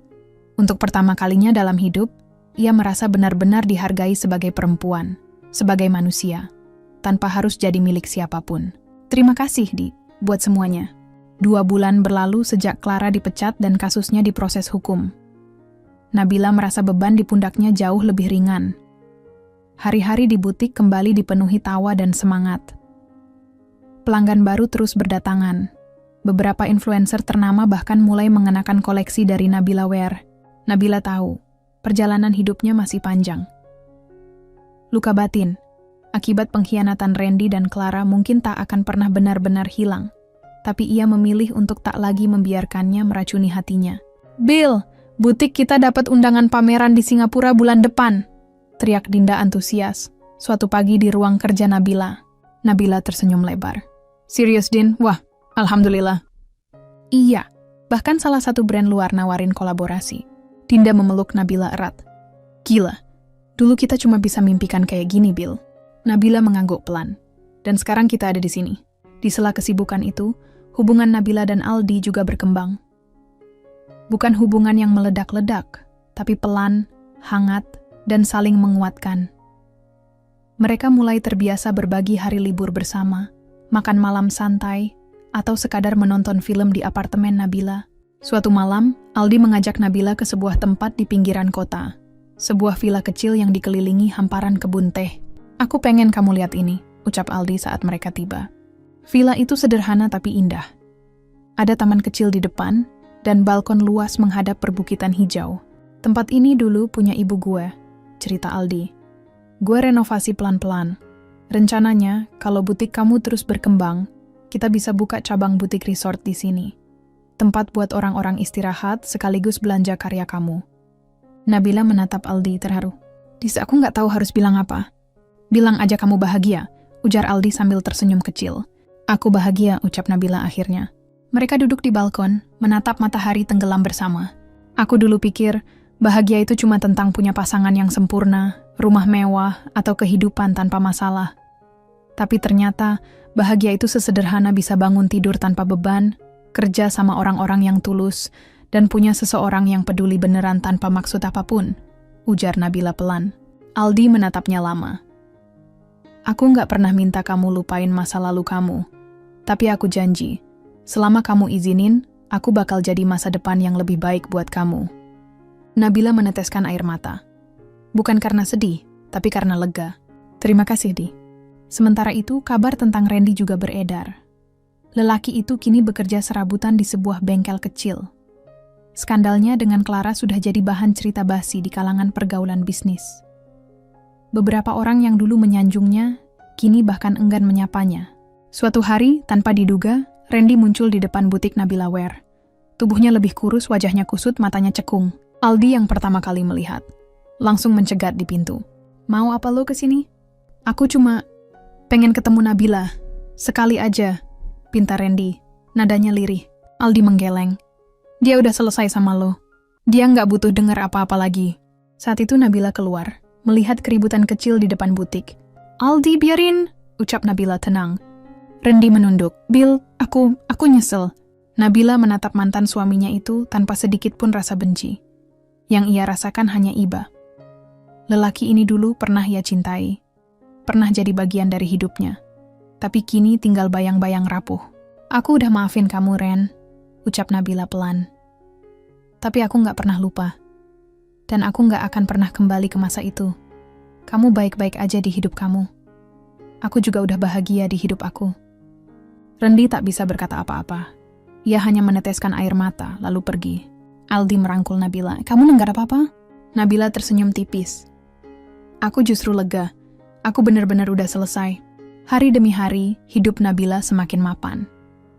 Untuk pertama kalinya dalam hidup, ia merasa benar-benar dihargai sebagai perempuan, sebagai manusia, tanpa harus jadi milik siapapun. "Terima kasih, Di, buat semuanya." 2 bulan berlalu sejak Clara dipecat dan kasusnya diproses hukum. Nabila merasa beban di pundaknya jauh lebih ringan. Hari-hari di butik kembali dipenuhi tawa dan semangat. Pelanggan baru terus berdatangan. Beberapa influencer ternama bahkan mulai mengenakan koleksi dari Nabila Ware. Nabila tahu, perjalanan hidupnya masih panjang. Luka batin akibat pengkhianatan Randy dan Clara mungkin tak akan pernah benar-benar hilang. Tapi ia memilih untuk tak lagi membiarkannya meracuni hatinya. "Bill, butik kita dapat undangan pameran di Singapura bulan depan," teriak Dinda antusias, suatu pagi di ruang kerja Nabila. Nabila tersenyum lebar. "Serius, Din? Wah, alhamdulillah." "Iya, bahkan salah satu brand luar nawarin kolaborasi." Dinda memeluk Nabila erat. "Gila, dulu kita cuma bisa mimpikan kayak gini, Bill." Nabila mengangguk pelan. "Dan sekarang kita ada di sini." Di sela kesibukan itu, hubungan Nabila dan Aldi juga berkembang. Bukan hubungan yang meledak-ledak, tapi pelan, hangat, dan saling menguatkan. Mereka mulai terbiasa berbagi hari libur bersama, makan malam santai, atau sekadar menonton film di apartemen Nabila. Suatu malam, Aldi mengajak Nabila ke sebuah tempat di pinggiran kota. Sebuah villa kecil yang dikelilingi hamparan kebun teh. "Aku pengen kamu lihat ini," ucap Aldi saat mereka tiba. Villa itu sederhana tapi indah. Ada taman kecil di depan, dan balkon luas menghadap perbukitan hijau. Tempat ini dulu punya ibu gue, cerita Aldi. Gue renovasi pelan-pelan. Rencananya, kalau butik kamu terus berkembang, kita bisa buka cabang butik resort di sini. Tempat buat orang-orang istirahat sekaligus belanja karya kamu. Nabila menatap Aldi terharu. Dis, aku nggak tahu harus bilang apa. Bilang aja kamu bahagia, ujar Aldi sambil tersenyum kecil. Aku bahagia, ucap Nabila akhirnya. Mereka duduk di balkon, menatap matahari tenggelam bersama. Aku dulu pikir, bahagia itu cuma tentang punya pasangan yang sempurna, rumah mewah, atau kehidupan tanpa masalah. Tapi ternyata, bahagia itu sesederhana bisa bangun tidur tanpa beban, kerja sama orang-orang yang tulus, dan punya seseorang yang peduli beneran tanpa maksud apapun, ujar Nabila pelan. Aldi menatapnya lama. Aku nggak pernah minta kamu lupain masa lalu kamu, tapi aku janji, selama kamu izinin, aku bakal jadi masa depan yang lebih baik buat kamu. Nabila meneteskan air mata. Bukan karena sedih, tapi karena lega. Terima kasih, Di. Sementara itu, kabar tentang Randy juga beredar. Lelaki itu kini bekerja serabutan di sebuah bengkel kecil. Skandalnya dengan Clara sudah jadi bahan cerita basi di kalangan pergaulan bisnis. Beberapa orang yang dulu menyanjungnya, kini bahkan enggan menyapanya. Suatu hari, tanpa diduga, Randy muncul di depan butik Nabila Wear. Tubuhnya lebih kurus, wajahnya kusut, matanya cekung. Aldi yang pertama kali melihat. Langsung mencegat di pintu. Mau apa lo kesini? Aku cuma pengen ketemu Nabila. Sekali aja, pinta Randy. Nadanya lirih. Aldi menggeleng. Dia udah selesai sama lo. Dia nggak butuh dengar apa-apa lagi. Saat itu Nabila keluar, melihat keributan kecil di depan butik. Aldi, biarin, ucap Nabila tenang. Randy menunduk. Bill, aku nyesel. Nabila menatap mantan suaminya itu tanpa sedikit pun rasa benci. Yang ia rasakan hanya iba. Lelaki ini dulu pernah ia cintai. Pernah jadi bagian dari hidupnya. Tapi kini tinggal bayang-bayang rapuh. Aku udah maafin kamu, Ren, ucap Nabila pelan. Tapi aku nggak pernah lupa. Dan aku nggak akan pernah kembali ke masa itu. Kamu baik-baik aja di hidup kamu. Aku juga udah bahagia di hidup aku. Randy tak bisa berkata apa-apa. Ia hanya meneteskan air mata, lalu pergi. Aldi merangkul Nabila. Kamu nggak ada apa-apa? Nabila tersenyum tipis. Aku justru lega. Aku benar-benar udah selesai. Hari demi hari, hidup Nabila semakin mapan.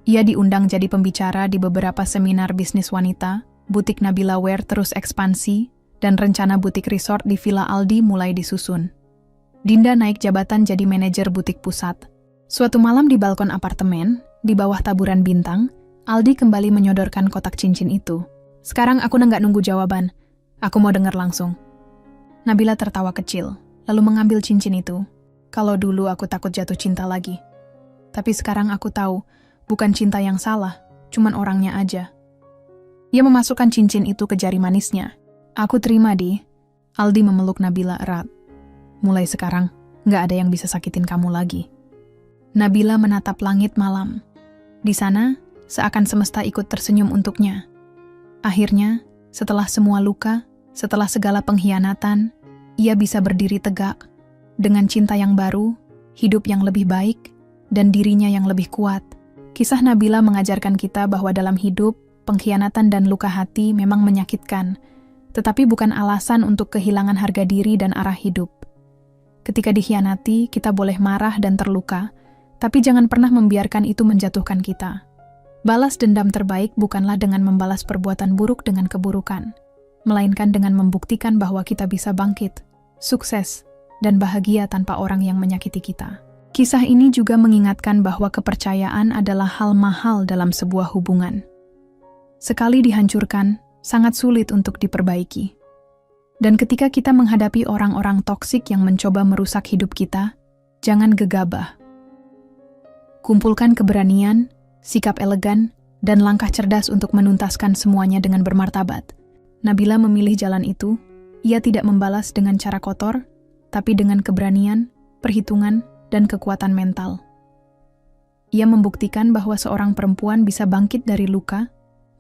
Ia diundang jadi pembicara di beberapa seminar bisnis wanita, butik Nabila Wear terus ekspansi, dan rencana butik resort di Villa Aldi mulai disusun. Dinda naik jabatan jadi manajer butik pusat. Suatu malam di balkon apartemen, di bawah taburan bintang, Aldi kembali menyodorkan kotak cincin itu. Sekarang aku nggak nunggu jawaban. Aku mau dengar langsung. Nabila tertawa kecil, lalu mengambil cincin itu. Kalau dulu aku takut jatuh cinta lagi. Tapi sekarang aku tahu, bukan cinta yang salah, cuman orangnya aja. Ia memasukkan cincin itu ke jari manisnya. Aku terima, Di. Aldi memeluk Nabila erat. Mulai sekarang, nggak ada yang bisa sakitin kamu lagi. Nabila menatap langit malam. Di sana, seakan semesta ikut tersenyum untuknya. Akhirnya, setelah semua luka, setelah segala pengkhianatan, ia bisa berdiri tegak, dengan cinta yang baru, hidup yang lebih baik, dan dirinya yang lebih kuat. Kisah Nabila mengajarkan kita bahwa dalam hidup, pengkhianatan dan luka hati memang menyakitkan, tetapi bukan alasan untuk kehilangan harga diri dan arah hidup. Ketika dikhianati, kita boleh marah dan terluka, tapi jangan pernah membiarkan itu menjatuhkan kita. Balas dendam terbaik bukanlah dengan membalas perbuatan buruk dengan keburukan, melainkan dengan membuktikan bahwa kita bisa bangkit, sukses, dan bahagia tanpa orang yang menyakiti kita. Kisah ini juga mengingatkan bahwa kepercayaan adalah hal mahal dalam sebuah hubungan. Sekali dihancurkan, sangat sulit untuk diperbaiki. Dan ketika kita menghadapi orang-orang toksik yang mencoba merusak hidup kita, jangan gegabah. Kumpulkan keberanian, sikap elegan, dan langkah cerdas untuk menuntaskan semuanya dengan bermartabat. Nabila memilih jalan itu. Ia tidak membalas dengan cara kotor, tapi dengan keberanian, perhitungan, dan kekuatan mental. Ia membuktikan bahwa seorang perempuan bisa bangkit dari luka,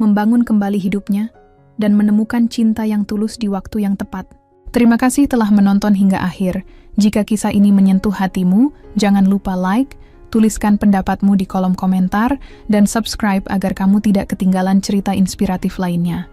membangun kembali hidupnya, dan menemukan cinta yang tulus di waktu yang tepat. Terima kasih telah menonton hingga akhir. Jika kisah ini menyentuh hatimu, jangan lupa like, Tuliskan pendapatmu di kolom komentar dan subscribe agar kamu tidak ketinggalan cerita inspiratif lainnya.